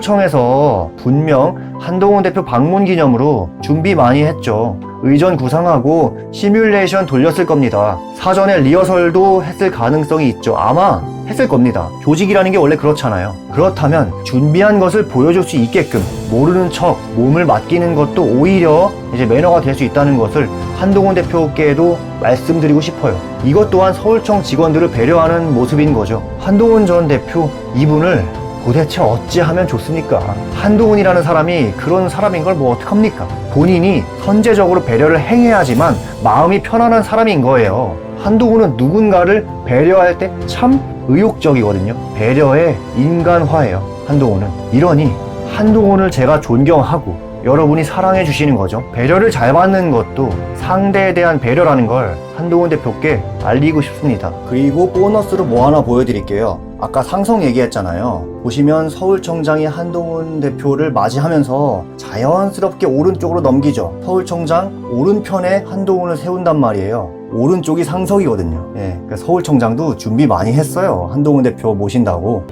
S1: 서울청에서 분명 한동훈 대표 방문 기념으로 준비 많이 했죠. 의전 구상하고 시뮬레이션 돌렸을 겁니다. 사전에 리허설도 했을 가능성이 있죠. 아마 했을 겁니다. 조직이라는 게 원래 그렇잖아요. 그렇다면 준비한 것을 보여줄 수 있게끔 모르는 척 몸을 맡기는 것도 오히려 이제 매너가 될 수 있다는 것을 한동훈 대표께도 말씀드리고 싶어요. 이것 또한 서울청 직원들을 배려하는 모습인 거죠. 한동훈 전 대표, 이분을 도대체 어찌하면 좋습니까? 한동훈이라는 사람이 그런 사람인 걸 뭐 어떡합니까? 본인이 선제적으로 배려를 행해야지만 마음이 편안한 사람인 거예요. 한동훈은 누군가를 배려할 때 참 의욕적이거든요. 배려의 인간화예요. 한동훈은. 이러니 한동훈을 제가 존경하고 여러분이 사랑해 주시는 거죠. 배려를 잘 받는 것도 상대에 대한 배려라는 걸 한동훈 대표께 알리고 싶습니다. 그리고 보너스로 뭐 하나 보여드릴게요. 아까 상성 얘기했잖아요. 보시면 서울청장이 한동훈 대표를 맞이하면서 자연스럽게 오른쪽으로 넘기죠. 서울청장 오른편에 한동훈을 세운단 말이에요. 오른쪽이 상석이거든요. 그러니까 서울청장도 준비 많이 했어요. 한동훈 대표 모신다고.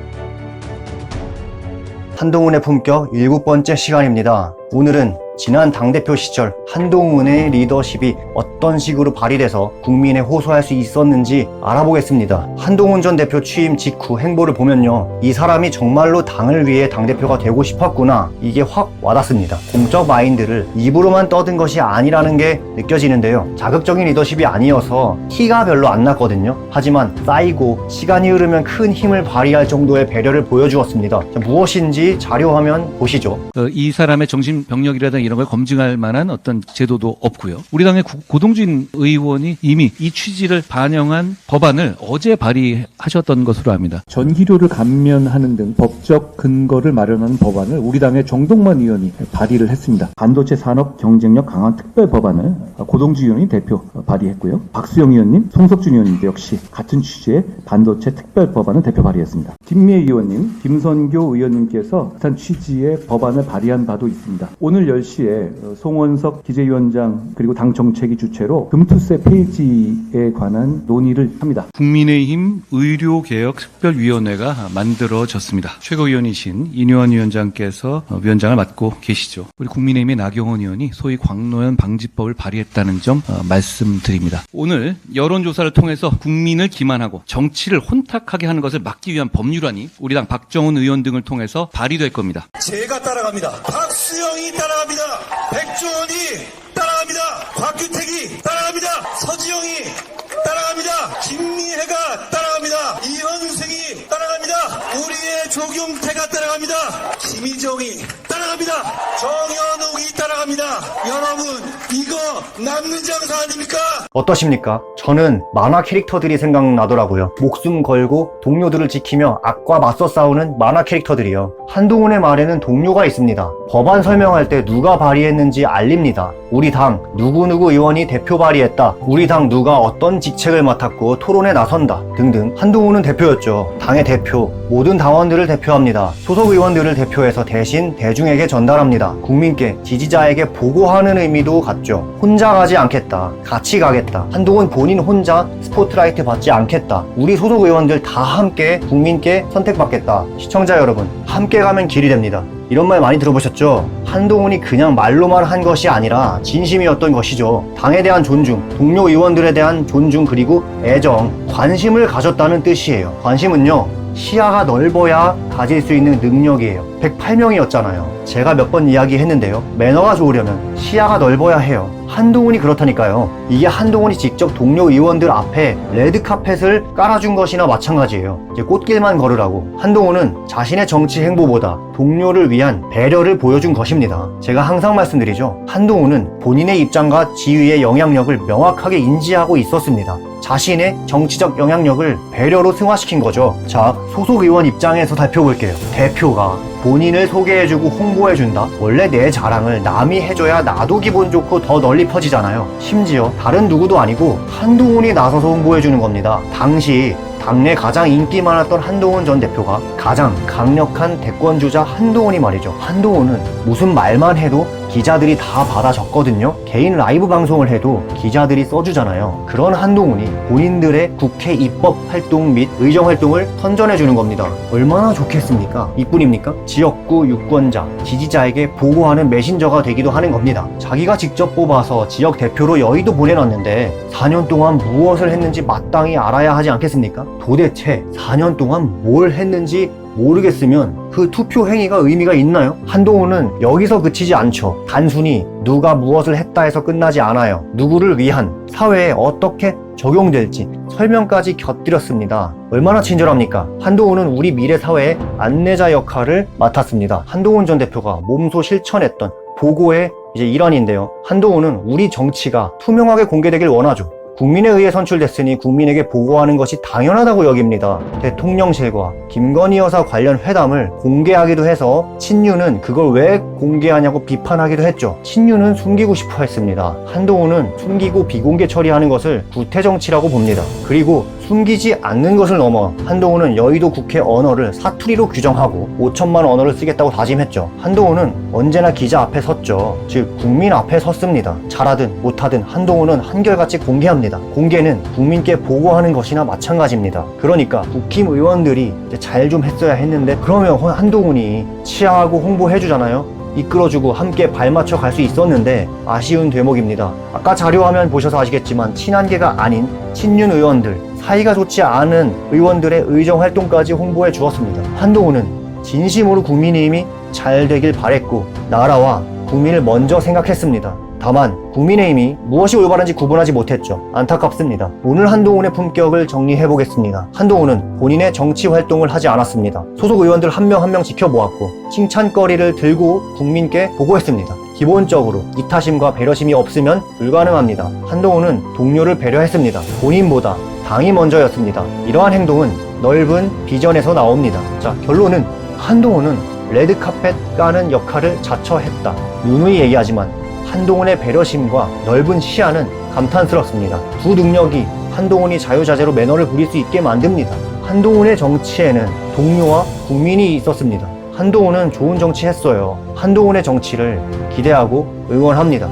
S1: 한동훈의 품격 7번째 시간입니다. 오늘은 지난 당대표 시절 한동훈의 리더십이 어떤 식으로 발휘돼서 국민에 호소할 수 있었는지 알아보겠습니다. 한동훈 전 대표 취임 직후 행보를 보면요, 이 사람이 정말로 당을 위해 당대표가 되고 싶었구나, 이게 확 와닿습니다. 공적 마인드를 입으로만 떠든 것이 아니라는 게 느껴지는데요, 자극적인 리더십이 아니어서 티가 별로 안 났거든요. 하지만 쌓이고 시간이 흐르면 큰 힘을 발휘할 정도의 배려를 보여주었습니다. 자, 무엇인지 자료화면 보시죠.
S3: 이 사람의 정신병력이라든가 이런 걸 검증할 만한 어떤 제도도 없고요. 우리 당의 고동진 의원이 이미 이 취지를 반영한 법안을 어제 발의하셨던 것으로 압니다. 전기료를 감면하는 등 법적 근거를 마련하는 법안을 우리 당의 정동만 의원이 발의를 했습니다. 반도체 산업 경쟁력 강화 특별 법안을 고동진 의원이 대표 발의했고요. 박수영 의원님, 송석준 의원님도 역시 같은 취지의 반도체 특별 법안을 대표 발의했습니다. 김미애 의원님, 김선교 의원님께서 비슷한 취지의 법안을 발의한 바도 있습니다. 오늘 10시에 송원석 기재위원장 그리고 당 정책위 주최로 금투세 폐지에 관한 논의를 합니다. 국민의힘 의료개혁특별위원회가 만들어졌습니다. 최고위원이신 인효한 위원장께서 위원장을 맡고 계시죠. 우리 국민의힘의 나경원 의원이 소위 광노현 방지법을 발의했다는 점 말씀드립니다. 오늘 여론조사를 통해서 국민을 기만하고 정치를 혼탁하게 하는 것을 막기 위한 법률안이 우리 당 박정훈 의원 등을 통해서 발의될 겁니다.
S7: 제가 따라갑니다. 박수영이 따라갑니다. 백종원이 따라갑니다. 곽규택이 따라갑니다. 서지영이 따라갑니다. 김미애가 따라갑니다. 이현생이 따라갑니다. 우리의 조경태가 따라갑니다. 김희정이 따라갑니다. 정현욱이 따라갑니다. 여러분, 이거 남는 장사 아닙니까?
S1: 어떠십니까? 저는 만화 캐릭터들이 생각나더라고요. 목숨 걸고 동료들을 지키며 악과 맞서 싸우는 만화 캐릭터들이요. 한동훈의 말에는 동료가 있습니다. 법안 설명할 때 누가 발의했는지 알립니다. 우리 당 누구누구 의원이 대표 발의했다, 우리 당 누가 어떤 직책을 맡았고 토론에 나선다 등등. 한동훈은 대표였죠. 당의 대표, 모든 당원들을 대표합니다. 소속 의원들을 대표해서 대신 대중에게 전달합니다. 국민께, 지지자에게 보고하는 의미도 같죠. 혼자 가지 않겠다, 같이 가겠다. 한동훈 본인 혼자 스포트라이트 받지 않겠다. 우리 소속 의원들 다 함께 국민께 선택받겠다. 시청자 여러분, 함께 가면 길이 됩니다. 이런 말 많이 들어보셨죠? 한동훈이 그냥 말로만 한 것이 아니라 진심이었던 것이죠. 당에 대한 존중, 동료 의원들에 대한 존중, 그리고 애정, 관심을 가졌다는 뜻이에요. 관심은요, 시야가 넓어야 가질 수 있는 능력이에요. 108명이었잖아요. 제가 몇 번 이야기했는데요, 매너가 좋으려면 시야가 넓어야 해요. 한동훈이 그렇다니까요. 이게 한동훈이 직접 동료 의원들 앞에 레드카펫을 깔아준 것이나 마찬가지예요. 이제 꽃길만 걸으라고. 한동훈은 자신의 정치 행보보다 동료를 위한 배려를 보여준 것입니다. 제가 항상 말씀드리죠, 한동훈은 본인의 입장과 지위의 영향력을 명확하게 인지하고 있었습니다. 자신의 정치적 영향력을 배려로 승화시킨 거죠. 자, 소속 의원 입장에서 살펴볼게요. 대표가 본인을 소개해주고 홍보해준다? 원래 내 자랑을 남이 해줘야 나도 기분 좋고 더 널리 퍼지잖아요. 심지어 다른 누구도 아니고 한동훈이 나서서 홍보해주는 겁니다. 당시 당내 가장 인기 많았던 한동훈 전 대표가 가장 강력한 대권주자 한동훈이 말이죠. 한동훈은 무슨 말만 해도 기자들이 다 받아 적거든요. 개인 라이브 방송을 해도 기자들이 써주잖아요. 그런 한동훈이 본인들의 국회 입법 활동 및 의정 활동을 선전해 주는 겁니다. 얼마나 좋겠습니까? 이뿐입니까? 지역구 유권자, 지지자에게 보고하는 메신저가 되기도 하는 겁니다. 자기가 직접 뽑아서 지역 대표로 여의도 보내놨는데 4년 동안 무엇을 했는지 마땅히 알아야 하지 않겠습니까? 도대체 4년 동안 뭘 했는지 모르겠으면 그 투표 행위가 의미가 있나요? 한동훈은 여기서 그치지 않죠. 단순히 누가 무엇을 했다 해서 끝나지 않아요. 누구를 위한, 사회에 어떻게 적용될지 설명까지 곁들였습니다. 얼마나 친절합니까? 한동훈은 우리 미래 사회의 안내자 역할을 맡았습니다. 한동훈 전 대표가 몸소 실천했던 보고의 이제 일환인데요. 한동훈은 우리 정치가 투명하게 공개되길 원하죠. 국민에 의해 선출됐으니 국민에게 보고하는 것이 당연하다고 여깁니다. 대통령실과 김건희 여사 관련 회담을 공개하기도 해서 친윤은 그걸 왜 공개하냐고 비판하기도 했죠. 친윤은 숨기고 싶어 했습니다. 한동훈은 숨기고 비공개 처리하는 것을 구태정치라고 봅니다. 그리고 숨기지 않는 것을 넘어 한동훈은 여의도 국회 언어를 사투리로 규정하고 5천만 언어를 쓰겠다고 다짐했죠. 한동훈은 언제나 기자 앞에 섰죠. 즉 국민 앞에 섰습니다. 잘하든 못하든 한동훈은 한결같이 공개합니다. 공개는 국민께 보고하는 것이나 마찬가지입니다. 그러니까 국힘 의원들이 잘 좀 했어야 했는데, 그러면 한동훈이 치하하고 홍보해주잖아요. 이끌어주고 함께 발맞춰 갈 수 있었는데 아쉬운 대목입니다. 아까 자료화면 보셔서 아시겠지만 친한계가 아닌 친윤 의원들, 사이가 좋지 않은 의원들의 의정 활동까지 홍보해 주었습니다. 한동훈은 진심으로 국민의힘이 잘 되길 바랬고 나라와 국민을 먼저 생각했습니다. 다만 국민의힘이 무엇이 올바른지 구분하지 못했죠. 안타깝습니다. 오늘 한동훈의 품격을 정리해보겠습니다. 한동훈은 본인의 정치 활동을 하지 않았습니다. 소속 의원들 한 명 한 명 지켜보았고 칭찬거리를 들고 국민께 보고했습니다. 기본적으로 이타심과 배려심이 없으면 불가능합니다. 한동훈은 동료를 배려했습니다. 본인보다 당이 먼저였습니다. 이러한 행동은 넓은 비전에서 나옵니다. 자, 결론은 한동훈은 레드카펫 까는 역할을 자처했다. 누누이 얘기하지만 한동훈의 배려심과 넓은 시야는 감탄스럽습니다. 두 능력이 한동훈이 자유자재로 매너를 부릴 수 있게 만듭니다. 한동훈의 정치에는 동료와 국민이 있었습니다. 한동훈은 좋은 정치 했어요. 한동훈의 정치를 기대하고 응원합니다.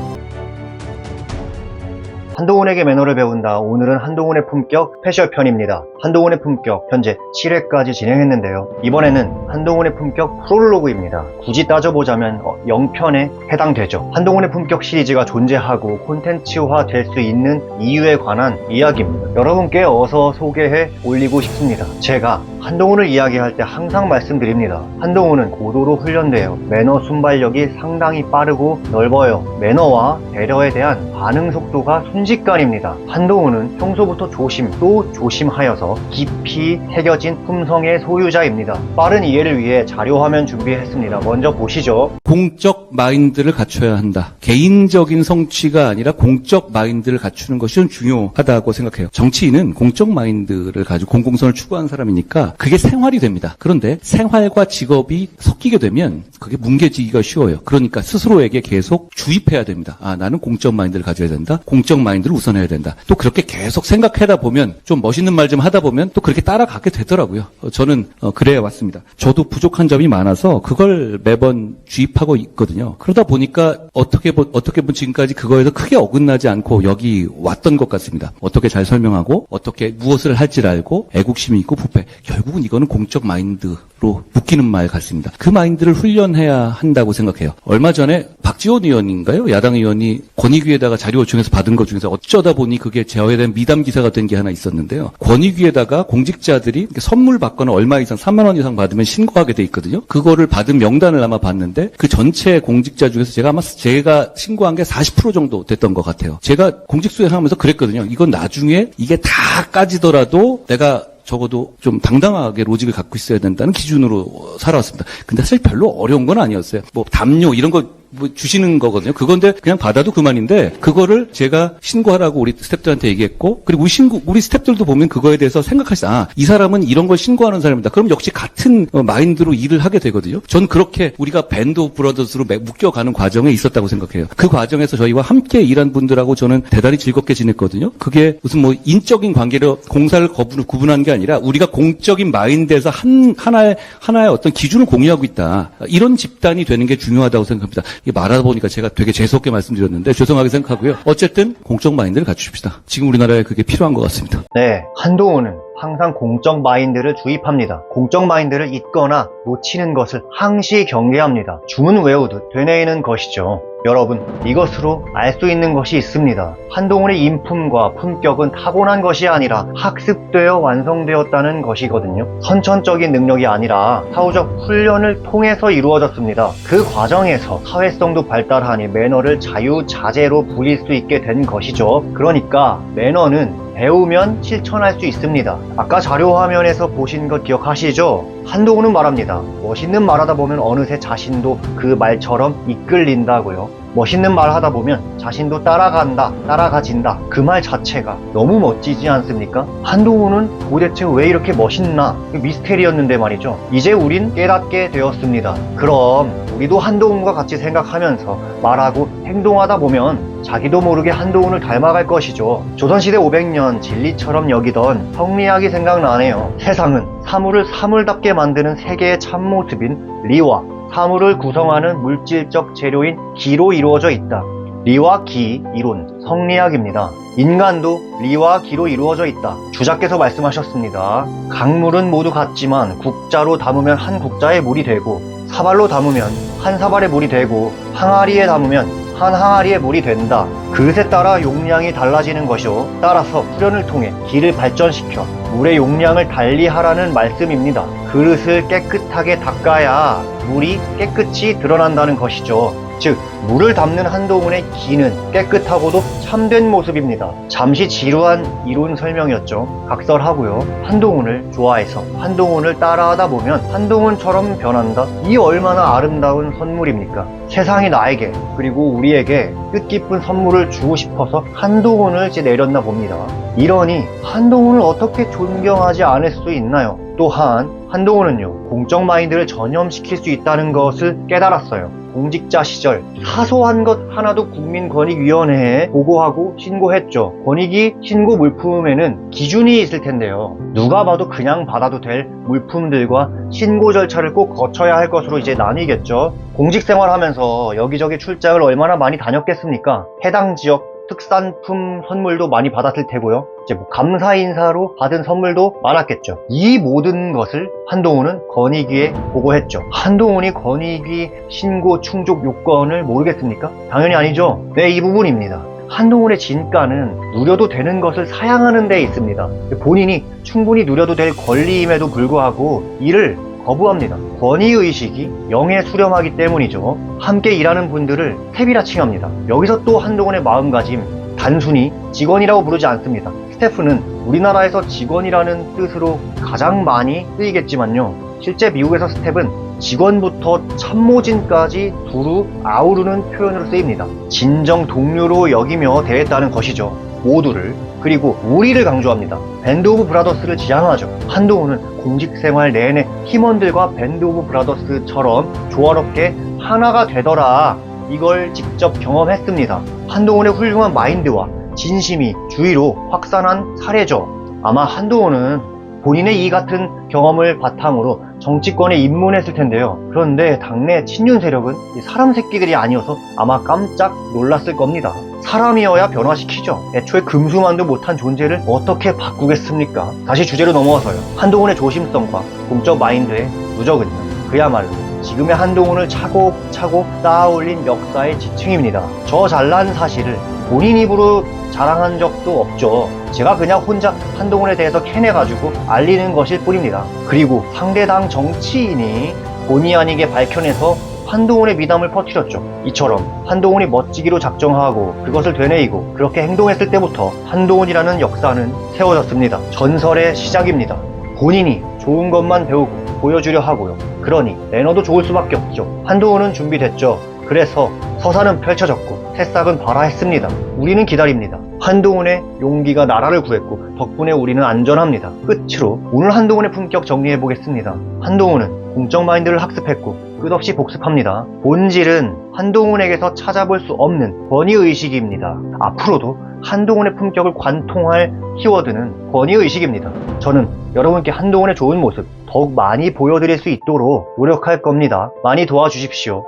S1: 한동훈에게 매너를 배운다. 오늘은 한동훈의 품격 스페셜 편입니다. 한동훈의 품격 현재 7회까지 진행했는데요. 이번에는 한동훈의 품격 프롤로그입니다. 굳이 따져보자면 0편에 해당되죠. 한동훈의 품격 시리즈가 존재하고 콘텐츠화 될 수 있는 이유에 관한 이야기입니다. 여러분께 어서 소개해 올리고 싶습니다. 제가 한동훈을 이야기할 때 항상 말씀드립니다. 한동훈은 고도로 훈련되어 매너 순발력이 상당히 빠르고 넓어요. 매너와 배려에 대한 반응 속도가 순식간입니다. 한동훈은 평소부터 조심 또 조심하여서 깊이 새겨진 품성의 소유자입니다. 빠른 이해를 위해 자료화면 준비했습니다. 먼저 보시죠.
S3: 공적 마인드를 갖춰야 한다. 개인적인 성취가 아니라 공적 마인드를 갖추는 것이 좀 중요하다고 생각해요. 정치인은 공적 마인드를 가지고 공공성을 추구하는 사람이니까 그게 생활이 됩니다. 그런데 생활과 직업이 섞이게 되면 그게 뭉개지기가 쉬워요. 그러니까 스스로에게 계속 주입해야 됩니다. 아, 나는 공적 마인드를 가져야 된다. 공적 마인드를 우선해야 된다. 또 그렇게 계속 생각하다 보면 좀 멋있는 말 좀 하다 보면 또 그렇게 따라가게 되더라고요. 저는 그래 왔습니다. 저도 부족한 점이 많아서 그걸 매번 주입하고 있거든요. 그러다 보니까 어떻게 보면 지금까지 그거에서 크게 어긋나지 않고 여기 왔던 것 같습니다. 어떻게 잘 설명하고 어떻게 무엇을 할지를 알고 애국심이 있고 부패. 결국은 이거는 공적 마인드로 묶이는 말 같습니다. 그 마인드를 훈련해야 한다고 생각해요. 얼마 전에 박지원 의원인가요? 야당 의원이 권익위에다가 자료 요청해서 받은 것 중에서 어쩌다 보니 그게 제어에 대한 미담 기사가 된 게 하나 있었는데요. 권익위에다가 공직자들이 선물 받거나 얼마 이상 3만 원 이상 받으면 신고하게 돼 있거든요. 그거를 받은 명단을 아마 봤는데 그 전체 공직자 중에서 제가 신고한 게 40% 정도 됐던 것 같아요. 제가 공직 수행하면서 그랬거든요. 이건 나중에 이게 다 까지더라도 내가 적어도 좀 당당하게 로직을 갖고 있어야 된다는 기준으로 살아왔습니다. 근데 사실 별로 어려운 건 아니었어요. 뭐 담요 이런 거 주시는 거거든요. 그건데 그냥 받아도 그만인데 그거를 제가 신고하라고 우리 스태프들한테 얘기했고 그리고 우리 스태프들도 보면 그거에 대해서 생각하시다. 이 사람은 이런 걸 신고하는 사람이다. 그럼 역시 같은 마인드로 일을 하게 되거든요. 전 그렇게 우리가 밴드 오브 브러더스로 묶여가는 과정에 있었다고 생각해요. 그 과정에서 저희와 함께 일한 분들하고 저는 대단히 즐겁게 지냈거든요. 그게 무슨 뭐 인적인 관계로 공사를 구분한 게 아니라 우리가 공적인 마인드에서 하나의 어떤 기준을 공유하고 있다. 이런 집단이 되는 게 중요하다고 생각합니다. 말하다 보니까 제가 되게 재수없게 말씀드렸는데 죄송하게 생각하고요. 어쨌든 공적 마인드를 갖추십시다. 지금 우리나라에 그게 필요한 것 같습니다.
S1: 네, 한동훈은 항상 공적 마인드를 주입합니다. 공적 마인드를 잊거나 놓치는 것을 항시 경계합니다. 주문 외우듯 되뇌이는 것이죠. 여러분, 이것으로 알 수 있는 것이 있습니다. 한동훈의 인품과 품격은 타고난 것이 아니라 학습되어 완성되었다는 것이거든요. 선천적인 능력이 아니라 사후적 훈련을 통해서 이루어졌습니다. 그 과정에서 사회성도 발달하니 매너를 자유자재로 부릴 수 있게 된 것이죠. 그러니까 매너는 배우면 실천할 수 있습니다. 아까 자료 화면에서 보신 것 기억하시죠? 한동훈은 말합니다. 멋있는 말 하다 보면 어느새 자신도 그 말처럼 이끌린다고요. 멋있는 말 하다 보면 자신도 따라가진다. 그 말 자체가 너무 멋지지 않습니까? 한동훈은 도대체 왜 이렇게 멋있나? 미스테리였는데 말이죠. 이제 우린 깨닫게 되었습니다. 그럼 우리도 한동훈과 같이 생각하면서 말하고 행동하다 보면 자기도 모르게 한동훈을 닮아갈 것이죠. 조선시대 500년 진리처럼 여기던 성리학이 생각나네요. 세상은 사물을 사물답게 만드는 세계의 참모습인 리와 사물을 구성하는 물질적 재료인 기로 이루어져 있다. 리와 기 이론, 성리학입니다. 인간도 리와 기로 이루어져 있다. 주자께서 말씀하셨습니다. 강물은 모두 같지만 국자로 담으면 한 국자의 물이 되고 사발로 담으면 한 사발에 물이 되고 항아리에 담으면 한 항아리에 물이 된다. 그릇에 따라 용량이 달라지는 것이요. 따라서 후련을 통해 기를 발전시켜 물의 용량을 달리하라는 말씀입니다. 그릇을 깨끗하게 닦아야 물이 깨끗이 드러난다는 것이죠. 즉 물을 담는 한동훈의 기는 깨끗하고도 참된 모습입니다. 잠시 지루한 이론 설명이었죠. 각설하고요. 한동훈을 좋아해서 한동훈을 따라하다 보면 한동훈처럼 변한다. 이 얼마나 아름다운 선물입니까? 세상이 나에게 그리고 우리에게 뜻깊은 선물을 주고 싶어서 한동훈을 내렸나 봅니다. 이러니 한동훈을 어떻게 존경하지 않을 수 있나요? 또한 한동훈은요, 공적 마인드를 전염시킬 수 있다는 것을 깨달았어요. 공직자 시절 사소한 것 하나도 국민권익위원회에 보고하고 신고했죠. 권익위 신고 물품에는 기준이 있을 텐데요. 누가 봐도 그냥 받아도 될 물품들과 신고 절차를 꼭 거쳐야 할 것으로 나뉘겠죠. 공직생활하면서 여기저기 출장을 얼마나 많이 다녔겠습니까? 해당 지역 특산품 선물도 많이 받았을 테고요. 감사 인사로 받은 선물도 많았겠죠. 이 모든 것을 한동훈은 권익위에 보고했죠. 한동훈이 권익위 신고 충족 요건을 모르겠습니까? 당연히 아니죠. 네, 이 부분입니다. 한동훈의 진가는 누려도 되는 것을 사양하는 데 있습니다. 본인이 충분히 누려도 될 권리임에도 불구하고 이를 거부합니다. 권위의식이 영에 수렴하기 때문이죠. 함께 일하는 분들을 탭이라 칭합니다. 여기서 또 한동훈의 마음가짐, 단순히 직원이라고 부르지 않습니다. 스태프는 우리나라에서 직원이라는 뜻으로 가장 많이 쓰이겠지만요. 실제 미국에서 스텝은 직원부터 참모진까지 두루 아우르는 표현으로 쓰입니다. 진정 동료로 여기며 대했다는 것이죠. 모두를, 그리고 우리를 강조합니다. 밴드 오브 브라더스를 지향하죠. 한동훈은 공직생활 내내 팀원들과 밴드 오브 브라더스처럼 조화롭게 하나가 되더라. 이걸 직접 경험했습니다. 한동훈의 훌륭한 마인드와 진심이 주위로 확산한 사례죠. 아마 한동훈은 본인의 이 같은 경험을 바탕으로 정치권에 입문했을 텐데요. 그런데 당내 친윤 세력은 사람 새끼들이 아니어서 아마 깜짝 놀랐을 겁니다. 사람이어야 변화시키죠. 애초에 금수만도 못한 존재를 어떻게 바꾸겠습니까? 다시 주제로 넘어와서요. 한동훈의 조심성과 공적 마인드의 누적은요, 그야말로 지금의 한동훈을 차곡차곡 쌓아올린 역사의 지층입니다. 저 잘난 사실을 본인 입으로 자랑한 적도 없죠. 제가 그냥 혼자 한동훈에 대해서 캐내가지고 알리는 것일 뿐입니다. 그리고 상대당 정치인이 본의 아니게 밝혀내서 한동훈의 미담을 퍼뜨렸죠. 이처럼 한동훈이 멋지기로 작정하고 그것을 되뇌이고 그렇게 행동했을 때부터 한동훈이라는 역사는 세워졌습니다. 전설의 시작입니다. 본인이 좋은 것만 배우고 보여주려 하고요. 그러니 매너도 좋을 수밖에 없죠. 한동훈은 준비됐죠. 그래서 서사는 펼쳐졌고 새싹은 발화했습니다. 우리는 기다립니다. 한동훈의 용기가 나라를 구했고 덕분에 우리는 안전합니다. 끝으로 오늘 한동훈의 품격 정리해보겠습니다. 한동훈은 공적 마인드를 학습했고 끝없이 복습합니다. 본질은 한동훈에게서 찾아볼 수 없는 권위의식입니다. 앞으로도 한동훈의 품격을 관통할 키워드는 권위의식입니다. 저는 여러분께 한동훈의 좋은 모습 더욱 많이 보여드릴 수 있도록 노력할 겁니다. 많이 도와주십시오.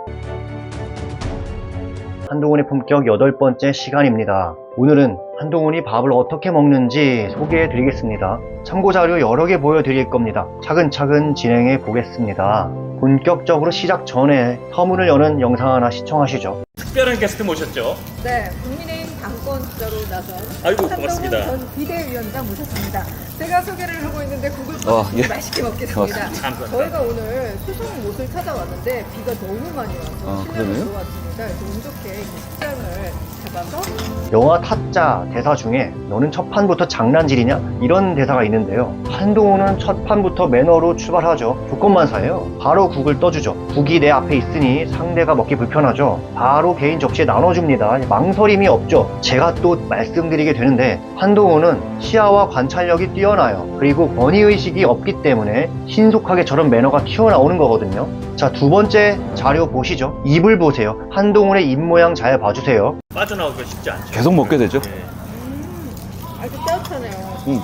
S1: 한동훈의 품격 8번째 시간입니다. 오늘은 한동훈이 밥을 어떻게 먹는지 소개해 드리겠습니다. 참고자료 여러 개 보여드릴 겁니다. 차근차근 진행해 보겠습니다. 본격적으로 시작 전에 서문을 여는 영상 하나 시청하시죠.
S8: 특별한 게스트 모셨죠?
S9: 네, 국민의힘 당권 주자로 나선
S8: 아이고, 고맙습니다.
S9: 한동훈 전 비대위원장 모셨습니다. 제가 소개를 하고 있는데 국을 맛있게 먹겠습니다.
S8: 감사합니다.
S9: 저희가 오늘 수성못을 찾아왔는데 비가 너무 많이 와서 실내로 들어왔습니다. 그래서 운 좋게 식장을 잡아서
S1: 영화 타짜 대사 중에 너는 첫 판부터 장난질이냐? 이런 대사가 있는데요. 한동훈은 첫 판부터 매너로 출발하죠. 조건만사예요. 바로 국을 떠주죠. 국이 내 앞에 있으니 상대가 먹기 불편하죠. 바로 개인 접시에 나눠줍니다. 망설임이 없죠. 제가 또 말씀드리게 되는데 한동훈은 시야와 관찰력이 뛰어나요. 그리고 권위의식이 없기 때문에 신속하게 저런 매너가 튀어나오는 거거든요. 자, 두 번째 자료 보시죠. 입을 보세요. 한동훈의 입 모양 잘 봐주세요.
S8: 빠져나오기가 쉽지 않죠.
S3: 계속 먹게 되죠.
S8: 네.
S9: 아주 따뜻하네요.
S3: 음.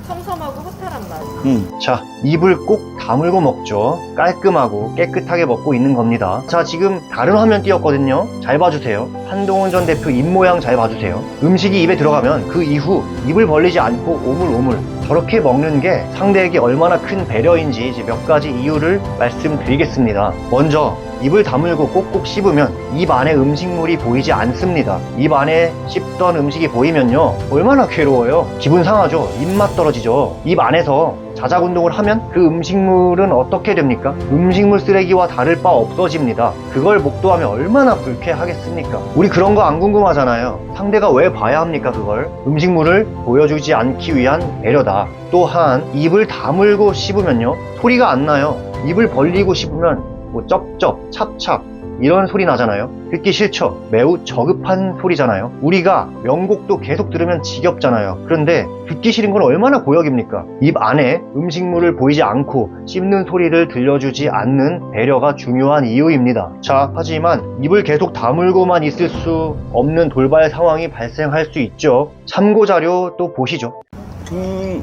S9: 섬섬하고 허탈한 맛.
S1: 자, 입을 꼭 다물고 먹죠. 깔끔하고 깨끗하게 먹고 있는 겁니다. 자, 지금 다른 화면 띄었거든요. 잘 봐주세요. 한동훈 전 대표 입 모양 잘 봐주세요. 음식이 입에 들어가면 그 이후 입을 벌리지 않고 오물오물 저렇게 먹는 게 상대에게 얼마나 큰 배려인지 이제 몇 가지 이유를 말씀드리겠습니다. 먼저 입을 다물고 꼭꼭 씹으면 입 안에 음식물이 보이지 않습니다. 입 안에 씹던 음식이 보이면요, 얼마나 괴로워요. 기분 상하죠. 입맛 떨어지죠. 입 안에서 자작 운동을 하면 그 음식물은 어떻게 됩니까? 음식물 쓰레기와 다를 바 없어집니다. 그걸 목도하면 얼마나 불쾌하겠습니까? 우리 그런 거 안 궁금하잖아요. 상대가 왜 봐야 합니까? 그걸 음식물을 보여주지 않기 위한 배려다. 또한 입을 다물고 씹으면요, 소리가 안 나요. 입을 벌리고 씹으면 뭐 쩝쩝, 찹찹 이런 소리 나잖아요. 듣기 싫죠. 매우 저급한 소리잖아요. 우리가 명곡도 계속 들으면 지겹잖아요. 그런데 듣기 싫은 건 얼마나 고역입니까? 입 안에 음식물을 보이지 않고 씹는 소리를 들려주지 않는 배려가 중요한 이유입니다. 자, 하지만 입을 계속 다물고만 있을 수 없는 돌발 상황이 발생할 수 있죠. 참고자료 또 보시죠.
S9: 네.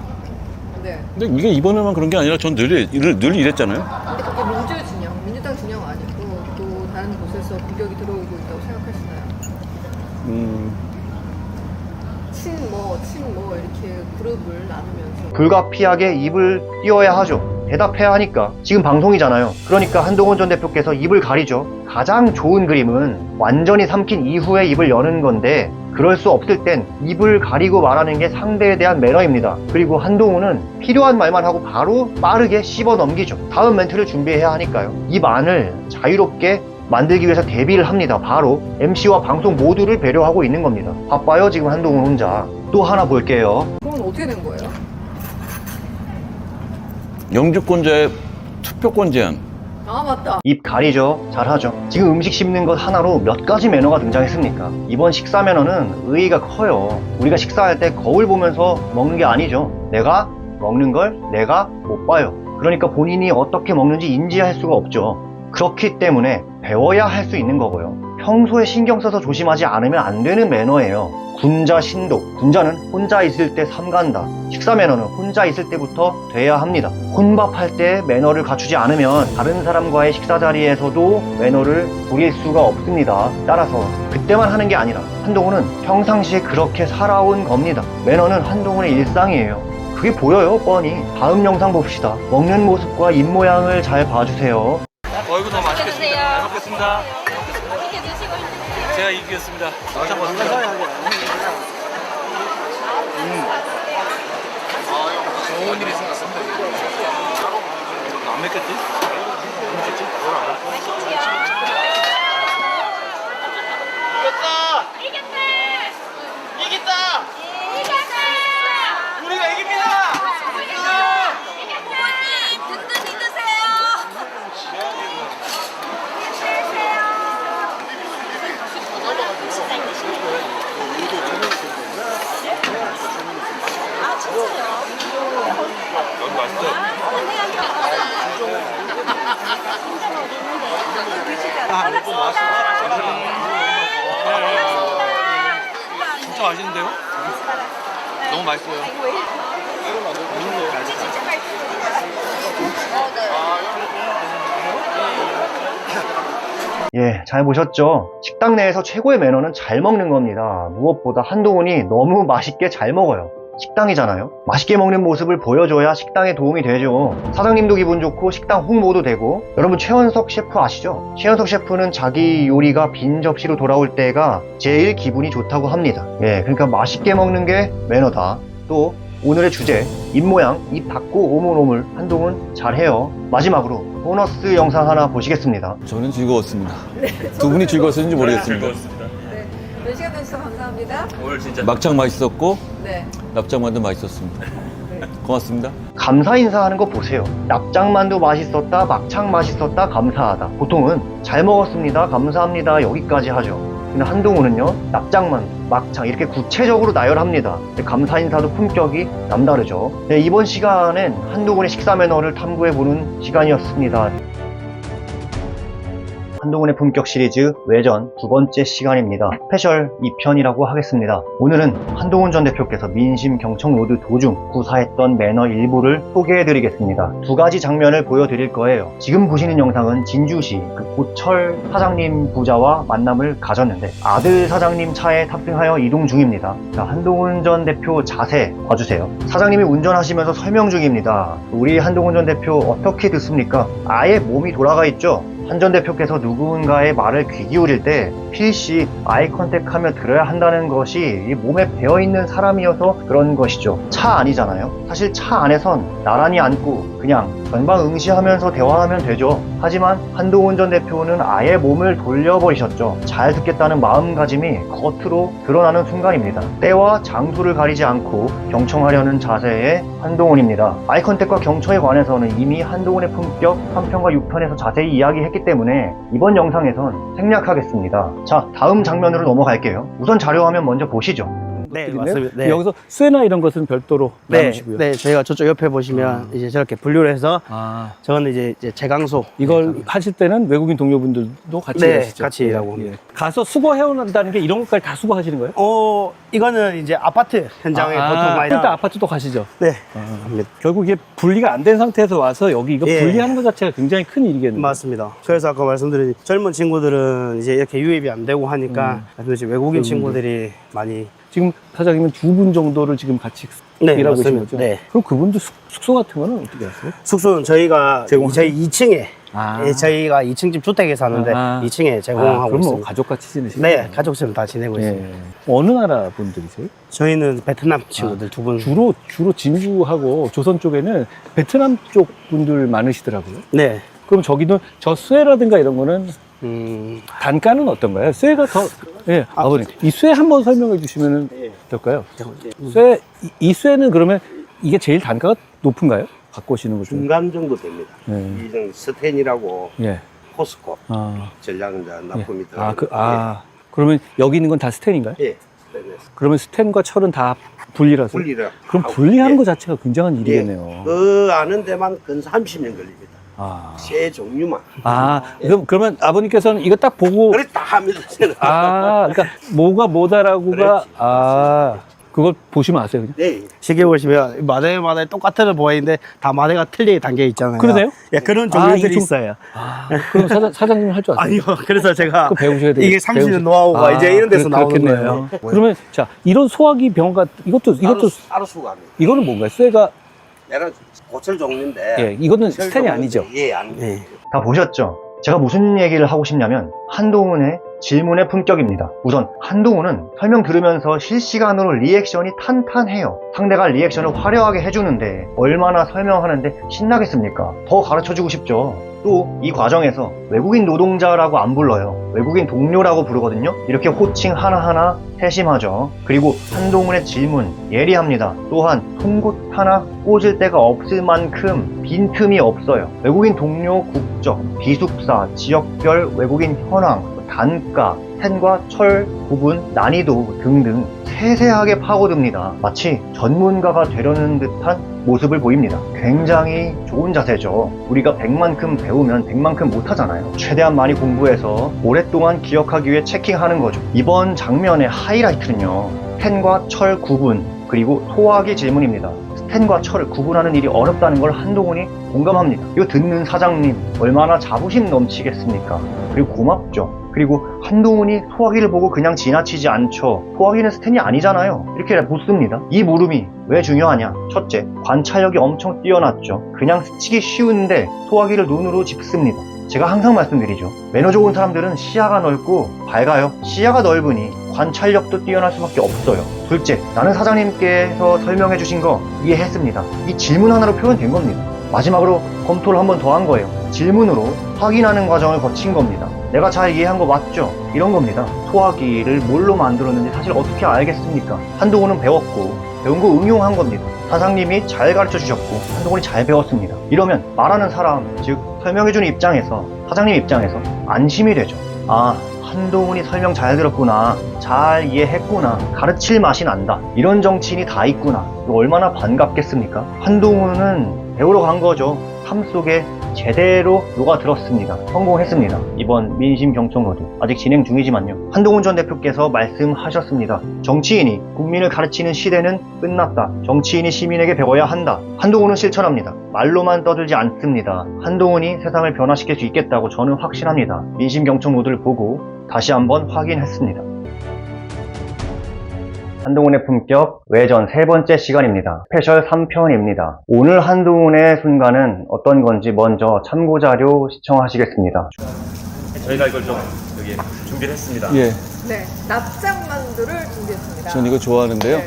S3: 근데 이게 이번에만 그런 게 아니라 전 늘 이랬잖아요.
S9: 근데 그게 민주의 진영, 민주당 진영 아니고 또 다른 곳에서 비격이 들어오고 있다고 생각하시나요? 친 이렇게 그룹을 나누면서
S1: 불가피하게 입을 띄워야 하죠. 대답해야 하니까. 지금 방송이잖아요. 그러니까 한동훈 전 대표께서 입을 가리죠. 가장 좋은 그림은 완전히 삼킨 이후에 입을 여는 건데, 그럴 수 없을 땐 입을 가리고 말하는 게 상대에 대한 매너입니다. 그리고 한동훈은 필요한 말만 하고 바로 빠르게 씹어 넘기죠. 다음 멘트를 준비해야 하니까요. 입 안을 자유롭게 만들기 위해서 대비를 합니다. 바로 MC와 방송 모두를 배려하고 있는 겁니다. 바빠요 지금 한동훈 혼자. 또 하나 볼게요.
S9: 그건 어떻게 된 거예요?
S3: 영주권자의 투표권 제한.
S9: 아 맞다.
S1: 입 가리죠. 잘하죠. 지금 음식 씹는 것 하나로 몇 가지 매너가 등장했습니까? 이번 식사 매너는 의의가 커요. 우리가 식사할 때 거울 보면서 먹는 게 아니죠. 내가 먹는 걸 내가 못 봐요. 그러니까 본인이 어떻게 먹는지 인지할 수가 없죠. 그렇기 때문에 배워야 할 수 있는 거고요. 평소에 신경 써서 조심하지 않으면 안 되는 매너예요. 군자 신독. 군자는 혼자 있을 때 삼간다. 식사 매너는 혼자 있을 때부터 돼야 합니다. 혼밥할 때 매너를 갖추지 않으면 다른 사람과의 식사 자리에서도 매너를 부릴 수가 없습니다. 따라서 그때만 하는 게 아니라 한동훈은 평상시에 그렇게 살아온 겁니다. 매너는 한동훈의 일상이에요. 그게 보여요, 뻔히. 다음 영상 봅시다. 먹는 모습과 입모양을 잘 봐주세요.
S8: 이거 더 맛있겠습니다. 잘 먹겠습니다. 제가 이기겠습니다. 잘 먹겠습니다. 좋은 일이 생겼습니다. 안 맵겠지? 우리가 이깁니다!
S10: 든든히 드세요. 아 진짜요?
S8: 너무 맛있어. 진짜 맛있는데요? 너무 맛있어요.
S1: 예, 잘 보셨죠? 식당 내에서 최고의 매너는 잘 먹는 겁니다. 무엇보다 한동훈이 너무 맛있게 잘 먹어요. 식당이잖아요. 맛있게 먹는 모습을 보여줘야 식당에 도움이 되죠. 사장님도 기분 좋고 식당 홍보도 되고. 여러분 최현석 셰프 아시죠? 최현석 셰프는 자기 요리가 빈 접시로 돌아올 때가 제일 기분이 좋다고 합니다. 예, 그러니까 맛있게 먹는 게 매너다. 또 오늘의 주제, 입모양, 입 닫고 오물오물 한동훈 잘해요. 마지막으로 보너스 영상 하나 보시겠습니다.
S3: 저는 즐거웠습니다. 두 분이 즐거웠는지 모르겠습니다.
S8: 즐거웠습니다.
S9: 네. 몇 시간 내주셔서 감사합니다.
S8: 오늘 진짜
S3: 막창 맛있었고
S9: 네.
S3: 납작만두 맛있었습니다. 고맙습니다.
S1: 감사 인사하는 거 보세요. 납작만두 맛있었다, 막창 맛있었다, 감사하다. 보통은 잘 먹었습니다, 감사합니다 여기까지 하죠. 근데 한동훈은요, 납작만두, 막창 이렇게 구체적으로 나열합니다. 감사 인사도 품격이 남다르죠. 네, 이번 시간엔 한동훈의 식사 매너를 탐구해보는 시간이었습니다. 한동훈의 품격 시리즈 외전 두 번째 시간입니다. 스페셜 2편이라고 하겠습니다. 오늘은 한동훈 전 대표께서 민심 경청 로드 도중 구사했던 매너 일부를 소개해드리겠습니다. 두 가지 장면을 보여드릴 거예요. 지금 보시는 영상은 진주시 그 고철 사장님 부자와 만남을 가졌는데 아들 사장님 차에 탑승하여 이동 중입니다. 자, 한동훈 전 대표 자세 봐주세요. 사장님이 운전하시면서 설명 중입니다. 우리 한동훈 전 대표 어떻게 듣습니까? 아예 몸이 돌아가 있죠? 한 전 대표께서 누군가의 말을 귀 기울일 때 필시 아이 컨택하며 들어야 한다는 것이 이 몸에 배어있는 사람이어서 그런 것이죠. 차 아니잖아요. 사실 차 안에선 나란히 앉고 그냥 전방응시하면서 대화하면 되죠. 하지만 한동훈 전 대표는 아예 몸을 돌려버리셨죠. 잘 듣겠다는 마음가짐이 겉으로 드러나는 순간입니다. 때와 장소를 가리지 않고 경청하려는 자세의 한동훈입니다. 아이 컨택과 경청에 관해서는 이미 한동훈의 품격 3편과 6편에서 자세히 이야기했기 때문에 이번 영상에선 생략하겠습니다. 자, 다음 장면으로 넘어갈게요. 우선 자료화면 먼저 보시죠.
S2: 네,
S3: 드리네요.
S2: 맞습니다. 네.
S3: 여기서 쇠나 이런 것은 별도로
S2: 네,
S3: 나누시고요.
S2: 네, 저희가 저쪽 옆에 보시면 이제 저렇게 분류를 해서 저거는 이제 제강소.
S3: 이걸 하실 때는 외국인 동료분들도 같이
S2: 네,
S3: 일하시죠?
S2: 같이 일하고.
S3: 예. 가서 수거해온다는 게 이런 것까지 다 수거하시는 거예요?
S2: 이거는 이제 아파트 현장에 보통 많이
S3: 일단 아파트도 가시죠?
S2: 네, 합니다.
S3: 결국 이게 분리가 안 된 상태에서 와서 여기 이거
S2: 예.
S3: 분리하는 것 자체가 굉장히 큰 일이겠네요.
S2: 맞습니다. 그래서 아까 말씀드린 젊은 친구들은 이제 이렇게 유입이 안 되고 하니까 이제 외국인 친구들이 많이
S3: 지금 사장님은 두 분 정도를 지금 같이
S2: 네,
S3: 일하고 계신
S2: 맞습니다.
S3: 거죠?
S2: 네.
S3: 그럼 그분도 숙소 같은 거는 어떻게 하세요?
S2: 숙소는 저희가 저희 2층에 저희가 2층 집 주택에 사는데 2층에 제공하고
S3: 그럼 뭐
S2: 있습니다.
S3: 가족같이 지내시는
S2: 네, 가족처럼 다 지내고 있습니다.
S3: 어느 나라 분들이세요?
S2: 저희는 베트남 친구들 두 분.
S3: 주로 진주하고 조선 쪽에는 베트남 쪽 분들 많으시더라고요.
S2: 네.
S3: 그럼 저기는 저 쇠라든가 이런 거는 단가는 어떤가요? 쇠가 더 아버님 이 쇠 한번 설명해 주시면 어떨까요? 이 쇠는 그러면 이게 제일 단가가 높은가요? 갖고 오시는 것 중에?
S11: 중간 정도 됩니다.
S3: 네.
S11: 이런 스텐이라고
S3: 예.
S11: 포스코 전략자 납품이
S3: 그러면 여기 있는 건 다 스텐인가요?
S11: 예. 네.
S3: 그러면 스텐과 철은 다 분리라서?
S11: 분리를
S3: 그럼
S11: 하고,
S3: 분리하는
S11: 예.
S3: 것 자체가 굉장한 일이겠네요.
S11: 그 아는 데만 근 30년 걸립니다. 쇠 종류만.
S3: 그러면 아버님께서는 이거 딱 보고
S11: 그래 다 합니다.
S3: 그러니까 뭐가 뭐다라고가 그걸 보시면 아세요, 그냥?
S2: 네. 시계 보시면 마대마다 똑같은 보이는데 다 마대가 틀리게 담겨 있잖아요.
S3: 그러세요?
S2: 예, 그런 종류들이
S3: 이게 좀-
S2: 있어요.
S3: 그럼 사장님이 할 줄 아세요?
S2: 아니요. 그래서 제가
S3: 그거 배우셔야 되겠
S2: 이게 30년 노하우가 이제 이런 데서 나오는 거예요.
S3: 그러면 자 이런 소화기 병 이것도
S11: 따로 수거합니다.
S3: 이거는 뭔가요? 쇠가
S11: 얘는 고철 종류인데.
S3: 이거는 스텐이 아니죠?
S11: 예, 아닙니다.
S1: 다 보셨죠? 제가 무슨 얘기를 하고 싶냐면 한동훈의 질문의 품격입니다. 우선 한동훈은 설명 들으면서 실시간으로 리액션이 탄탄해요. 상대가 리액션을 화려하게 해주는데 얼마나 설명하는데 신나겠습니까? 더 가르쳐주고 싶죠. 또 이 과정에서 외국인 노동자라고 안 불러요. 외국인 동료라고 부르거든요. 이렇게 호칭 하나하나 세심하죠. 그리고 한동훈의 질문 예리합니다. 또한 송곳 하나 꽂을 데가 없을 만큼 빈틈이 없어요. 외국인 동료 국적, 기숙사, 지역별 외국인 현황, 단가, 스텐과 철, 구분, 난이도 등등 세세하게 파고듭니다. 마치 전문가가 되려는 듯한 모습을 보입니다. 굉장히 좋은 자세죠. 우리가 100만큼 배우면 100만큼 못하잖아요. 최대한 많이 공부해서 오랫동안 기억하기 위해 체킹하는 거죠. 이번 장면의 하이라이트는요. 스텐과 철 구분, 그리고 소화기 질문입니다. 스텐과 철을 구분하는 일이 어렵다는 걸 한동훈이 공감합니다. 이거 듣는 사장님 얼마나 자부심 넘치겠습니까? 그리고 고맙죠. 그리고 한동훈이 소화기를 보고 그냥 지나치지 않죠. 소화기는 스텐이 아니잖아요. 이렇게 묻습니다. 이 물음이 왜 중요하냐? 첫째, 관찰력이 엄청 뛰어났죠. 그냥 스치기 쉬운데 소화기를 눈으로 짚습니다. 제가 항상 말씀드리죠. 매너 좋은 사람들은 시야가 넓고 밝아요. 시야가 넓으니 관찰력도 뛰어날 수밖에 없어요. 둘째, 나는 사장님께서 설명해 주신 거 이해했습니다. 이 질문 하나로 표현된 겁니다. 마지막으로 검토를 한 번 더 한 거예요. 질문으로 확인하는 과정을 거친 겁니다. 내가 잘 이해한 거 맞죠? 이런 겁니다. 소화기를 뭘로 만들었는지 사실 어떻게 알겠습니까? 한동훈은 배웠고 배운 거 응용한 겁니다. 사장님이 잘 가르쳐 주셨고 한동훈이 잘 배웠습니다. 이러면 말하는 사람, 즉 설명해주는 입장에서 사장님 입장에서 안심이 되죠. 한동훈이 설명 잘 들었구나, 잘 이해했구나, 가르칠 맛이 난다, 이런 정치인이 다 있구나. 얼마나 반갑겠습니까? 한동훈은 배우러 간 거죠. 삶 속에 제대로 녹아들었습니다. 성공했습니다. 이번 민심경청로드 아직 진행 중이지만요. 한동훈 전 대표께서 말씀하셨습니다. 정치인이 국민을 가르치는 시대는 끝났다. 정치인이 시민에게 배워야 한다. 한동훈은 실천합니다. 말로만 떠들지 않습니다. 한동훈이 세상을 변화시킬 수 있겠다고 저는 확신합니다. 민심경청로드를 보고 다시 한번 확인했습니다. 한동훈의 품격 외전 세 번째 시간입니다. 스페셜 3편입니다. 오늘 한동훈의 순간은 어떤 건지 먼저 참고자료 시청하시겠습니다.
S8: 저희가 이걸 좀 여기 준비를 했습니다.
S3: 예,
S9: 네, 납작만두를 준비했습니다.
S3: 전 이거 좋아하는데요.
S9: 네.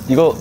S3: 이거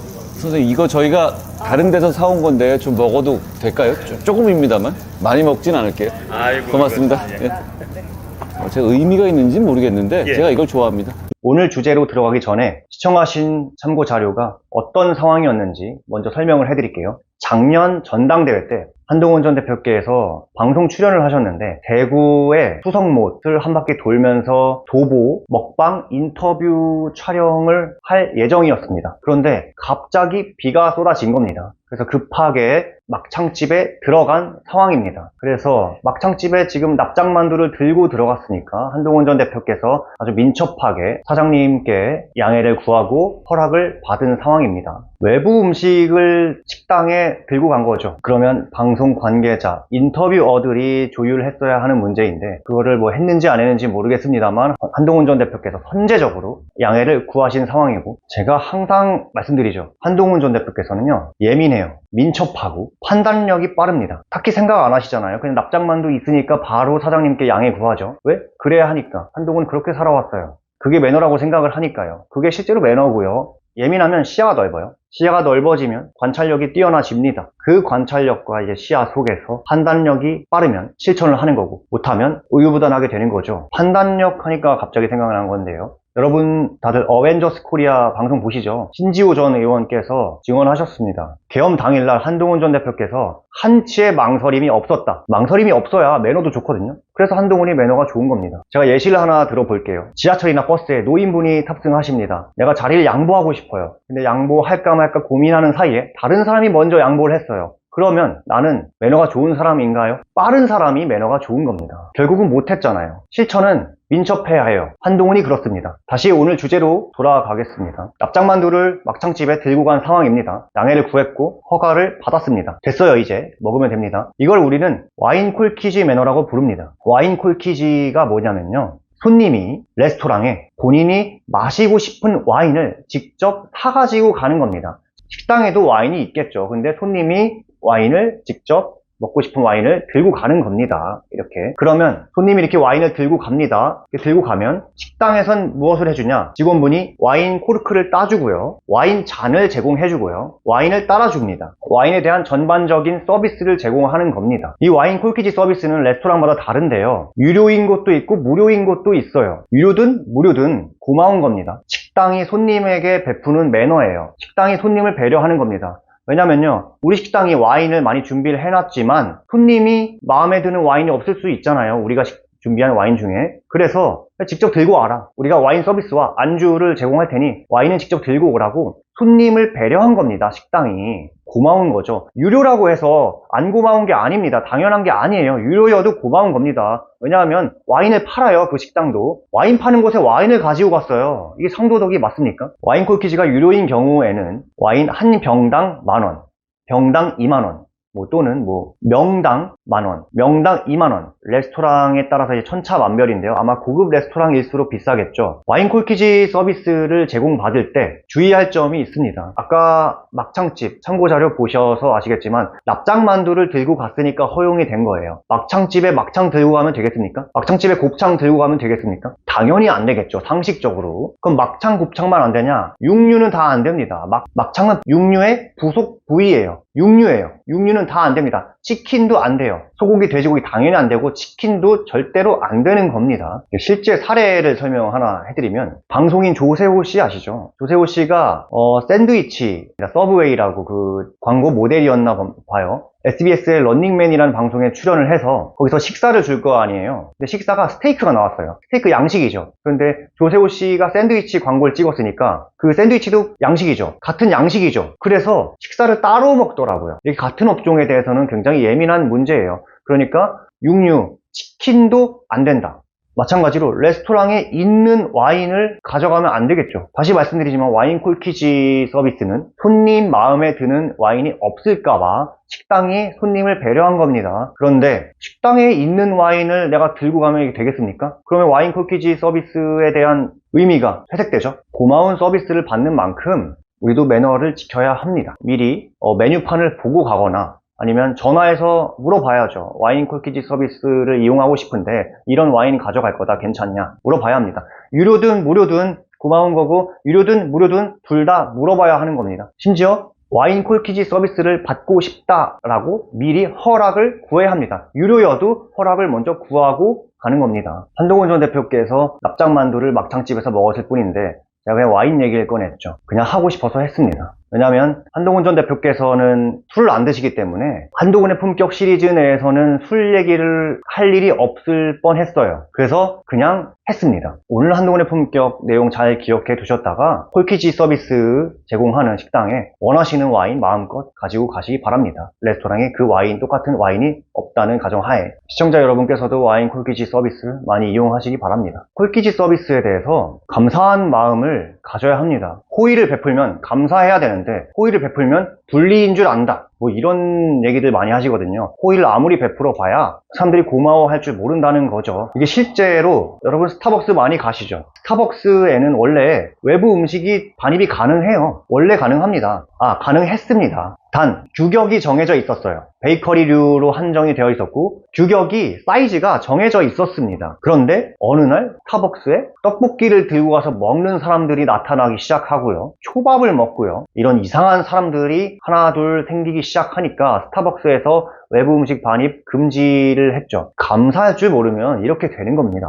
S3: 선생님 이거 저희가 다른 데서 사온 건데 좀 먹어도 될까요? 조금입니다만 많이 먹진 않을게요.
S8: 아이고,
S3: 고맙습니다.
S8: 예.
S3: 예. 제가 의미가 있는지 모르겠는데
S8: 예.
S3: 제가 이걸 좋아합니다.
S1: 오늘 주제로 들어가기 전에 시청하신 참고 자료가 어떤 상황이었는지 먼저 설명을 해드릴게요. 작년 전당대회 때 한동훈 전 대표께서 방송 출연을 하셨는데 대구의 수성못을 한 바퀴 돌면서 도보, 먹방, 인터뷰 촬영을 할 예정이었습니다. 그런데 갑자기 비가 쏟아진 겁니다. 그래서 급하게 막창집에 들어간 상황입니다. 그래서 막창집에 지금 납작만두를 들고 들어갔으니까 한동훈 전 대표께서 아주 민첩하게 사장님께 양해를 구하고 허락을 받은 상황입니다. 외부 음식을 식당에 들고 간 거죠. 그러면 방송 관계자, 인터뷰어들이 조율했어야 하는 문제인데 그거를 뭐 했는지 안 했는지 모르겠습니다만 한동훈 전 대표께서 선제적으로 양해를 구하신 상황이고, 제가 항상 말씀드리죠. 한동훈 전 대표께서는요, 예민해요. 민첩하고 판단력이 빠릅니다. 딱히 생각 안 하시잖아요. 그냥 납작만두 있으니까 바로 사장님께 양해 구하죠. 왜? 그래야 하니까. 한동훈 그렇게 살아왔어요. 그게 매너라고 생각을 하니까요. 그게 실제로 매너고요. 예민하면 시야가 넓어요. 시야가 넓어지면 관찰력이 뛰어나집니다. 그 관찰력과 이제 시야 속에서 판단력이 빠르면 실천을 하는 거고, 못하면 우유부단하게 되는 거죠. 판단력 하니까 갑자기 생각난 건데요. 여러분 다들 어벤져스 코리아 방송 보시죠? 신지호 전 의원께서 증언하셨습니다. 계엄 당일날 한동훈 전 대표께서 한치의 망설임이 없었다. 망설임이 없어야 매너도 좋거든요. 그래서 한동훈이 매너가 좋은 겁니다. 제가 예시를 하나 들어볼게요. 지하철이나 버스에 노인분이 탑승하십니다. 내가 자리를 양보하고 싶어요. 근데 양보할까 말까 고민하는 사이에 다른 사람이 먼저 양보를 했어요. 그러면 나는 매너가 좋은 사람인가요? 빠른 사람이 매너가 좋은 겁니다. 결국은 못했잖아요. 실천은 민첩해야 해요. 한동훈이 그렇습니다. 다시 오늘 주제로 돌아가겠습니다. 납작만두를 막창집에 들고 간 상황입니다. 양해를 구했고 허가를 받았습니다. 됐어요. 이제 먹으면 됩니다. 이걸 우리는 와인 콜키지 매너라고 부릅니다. 와인 콜키지가 뭐냐면요, 손님이 레스토랑에 본인이 마시고 싶은 와인을 직접 사가지고 가는 겁니다. 식당에도 와인이 있겠죠. 근데 손님이 와인을 직접 먹고 싶은 와인을 들고 가는 겁니다. 이렇게. 그러면 손님이 이렇게 와인을 들고 갑니다. 이렇게 들고 가면 식당에선 무엇을 해주냐? 직원분이 와인 코르크를 따주고요. 와인 잔을 제공해주고요. 와인을 따라줍니다. 와인에 대한 전반적인 서비스를 제공하는 겁니다. 이 와인 콜키지 서비스는 레스토랑마다 다른데요. 유료인 곳도 있고 무료인 곳도 있어요. 유료든 무료든 고마운 겁니다. 식당이 손님에게 베푸는 매너예요. 식당이 손님을 배려하는 겁니다. 왜냐면요, 우리 식당이 와인을 많이 준비를 해놨지만 손님이 마음에 드는 와인이 없을 수 있잖아요. 우리가 준비한 와인 중에. 그래서 직접 들고 와라. 우리가 와인 서비스와 안주를 제공할 테니 와인은 직접 들고 오라고 손님을 배려한 겁니다. 식당이. 고마운 거죠. 유료라고 해서 안 고마운 게 아닙니다. 당연한 게 아니에요. 유료여도 고마운 겁니다. 왜냐하면 와인을 팔아요. 그 식당도. 와인 파는 곳에 와인을 가지고 갔어요. 이게 성도덕이 맞습니까? 와인 콜키지가 유료인 경우에는 와인 한 병당 10,000원, 병당 20,000원, 또는 명당 10,000원, 명당 20,000원. 레스토랑에 따라서 이제 천차만별인데요. 아마 고급 레스토랑일수록 비싸겠죠. 와인 콜키지 서비스를 제공받을 때 주의할 점이 있습니다. 아까 막창집 참고자료 보셔서 아시겠지만 납작만두를 들고 갔으니까 허용이 된 거예요. 막창집에 막창 들고 가면 되겠습니까? 막창집에 곱창 들고 가면 되겠습니까? 당연히 안 되겠죠. 상식적으로. 그럼 막창, 곱창만 안 되냐? 육류는 다 안 됩니다. 막창은 육류의 부속 부위예요. 육류예요. 육류는 다 안 됩니다. 치킨도 안 돼요. 소고기, 돼지고기 당연히 안 되고 치킨도 절대로 안 되는 겁니다. 실제 사례를 설명 하나 해드리면, 방송인 조세호 씨 아시죠? 조세호 씨가 샌드위치, 서브웨이라고 그 광고 모델이었나 봐요. SBS의 런닝맨이라는 방송에 출연을 해서 거기서 식사를 줄 거 아니에요. 근데 식사가 스테이크가 나왔어요. 스테이크 양식이죠. 그런데 조세호 씨가 샌드위치 광고를 찍었으니까 그 샌드위치도 양식이죠. 같은 양식이죠. 그래서 식사를 따로 먹더라고요. 이게 같은 업종에 대해서는 굉장히 예민한 문제예요. 그러니까 육류, 치킨도 안 된다. 마찬가지로 레스토랑에 있는 와인을 가져가면 안 되겠죠. 다시 말씀드리지만 와인 콜키지 서비스는 손님 마음에 드는 와인이 없을까봐 식당이 손님을 배려한 겁니다. 그런데 식당에 있는 와인을 내가 들고 가면 이게 되겠습니까? 그러면 와인 콜키지 서비스에 대한 의미가 회색되죠. 고마운 서비스를 받는 만큼 우리도 매너를 지켜야 합니다. 미리 메뉴판을 보고 가거나 아니면 전화해서 물어봐야죠. 와인 콜키지 서비스를 이용하고 싶은데 이런 와인 가져갈 거다 괜찮냐 물어봐야 합니다. 유료든 무료든 고마운 거고 유료든 무료든 둘 다 물어봐야 하는 겁니다. 심지어 와인 콜키지 서비스를 받고 싶다라고 미리 허락을 구해야 합니다. 유료여도 허락을 먼저 구하고 가는 겁니다. 한동훈 전 대표께서 납작만두를 막창집에서 먹었을 뿐인데 제가 그냥 와인 얘기를 꺼냈죠. 그냥 하고 싶어서 했습니다. 왜냐하면 한동훈 전 대표께서는 술을 안 드시기 때문에 한동훈의 품격 시리즈 내에서는 술 얘기를 할 일이 없을 뻔했어요. 그래서 그냥 했습니다. 오늘 한동훈의 품격 내용 잘 기억해 두셨다가 콜키지 서비스 제공하는 식당에 원하시는 와인 마음껏 가지고 가시기 바랍니다. 레스토랑에 그 와인, 똑같은 와인이 없다는 가정하에 시청자 여러분께서도 와인 콜키지 서비스 많이 이용하시기 바랍니다. 콜키지 서비스에 대해서 감사한 마음을 가져야 합니다. 호의를 베풀면 감사해야 되는데 호의를 베풀면 불리인 줄 안다. 뭐 이런 얘기들 많이 하시거든요. 호의를 아무리 베풀어 봐야 사람들이 고마워할 줄 모른다는 거죠. 이게 실제로 여러분 스타벅스 많이 가시죠. 스타벅스에는 원래 외부 음식이 반입이 가능해요. 원래 가능합니다. 가능했습니다. 단 규격이 정해져 있었어요. 베이커리류로 한정이 되어 있었고 규격이 사이즈가 정해져 있었습니다. 그런데 어느 날 스타벅스에 떡볶이를 들고 가서 먹는 사람들이 나타나기 시작하고요. 초밥을 먹고요. 이런 이상한 사람들이 하나 둘 생기기 시작하니까 스타벅스에서 외부 음식 반입 금지를 했죠. 감사할 줄 모르면 이렇게 되는 겁니다.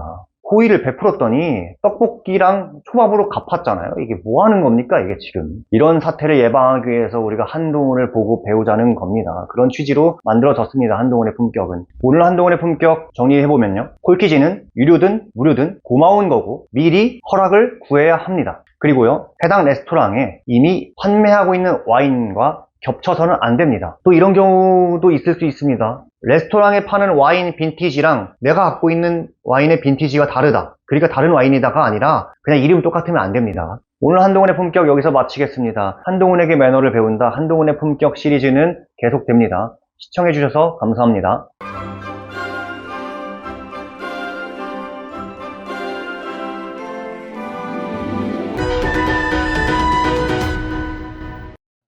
S1: 호의를 베풀었더니 떡볶이랑 초밥으로 갚았잖아요. 이게 뭐 하는 겁니까 이게 지금. 이런 사태를 예방하기 위해서 우리가 한동훈을 보고 배우자는 겁니다. 그런 취지로 만들어졌습니다. 한동훈의 품격은. 오늘 한동훈의 품격 정리해보면요. 콜키지는 유료든 무료든 고마운 거고 미리 허락을 구해야 합니다. 그리고요. 해당 레스토랑에 이미 판매하고 있는 와인과 겹쳐서는 안 됩니다. 또 이런 경우도 있을 수 있습니다. 레스토랑에 파는 와인 빈티지랑 내가 갖고 있는 와인의 빈티지가 다르다. 그러니까 다른 와인이다가 아니라 그냥 이름 똑같으면 안 됩니다. 오늘 한동훈의 품격 여기서 마치겠습니다. 한동훈에게 매너를 배운다. 한동훈의 품격 시리즈는 계속됩니다. 시청해주셔서 감사합니다.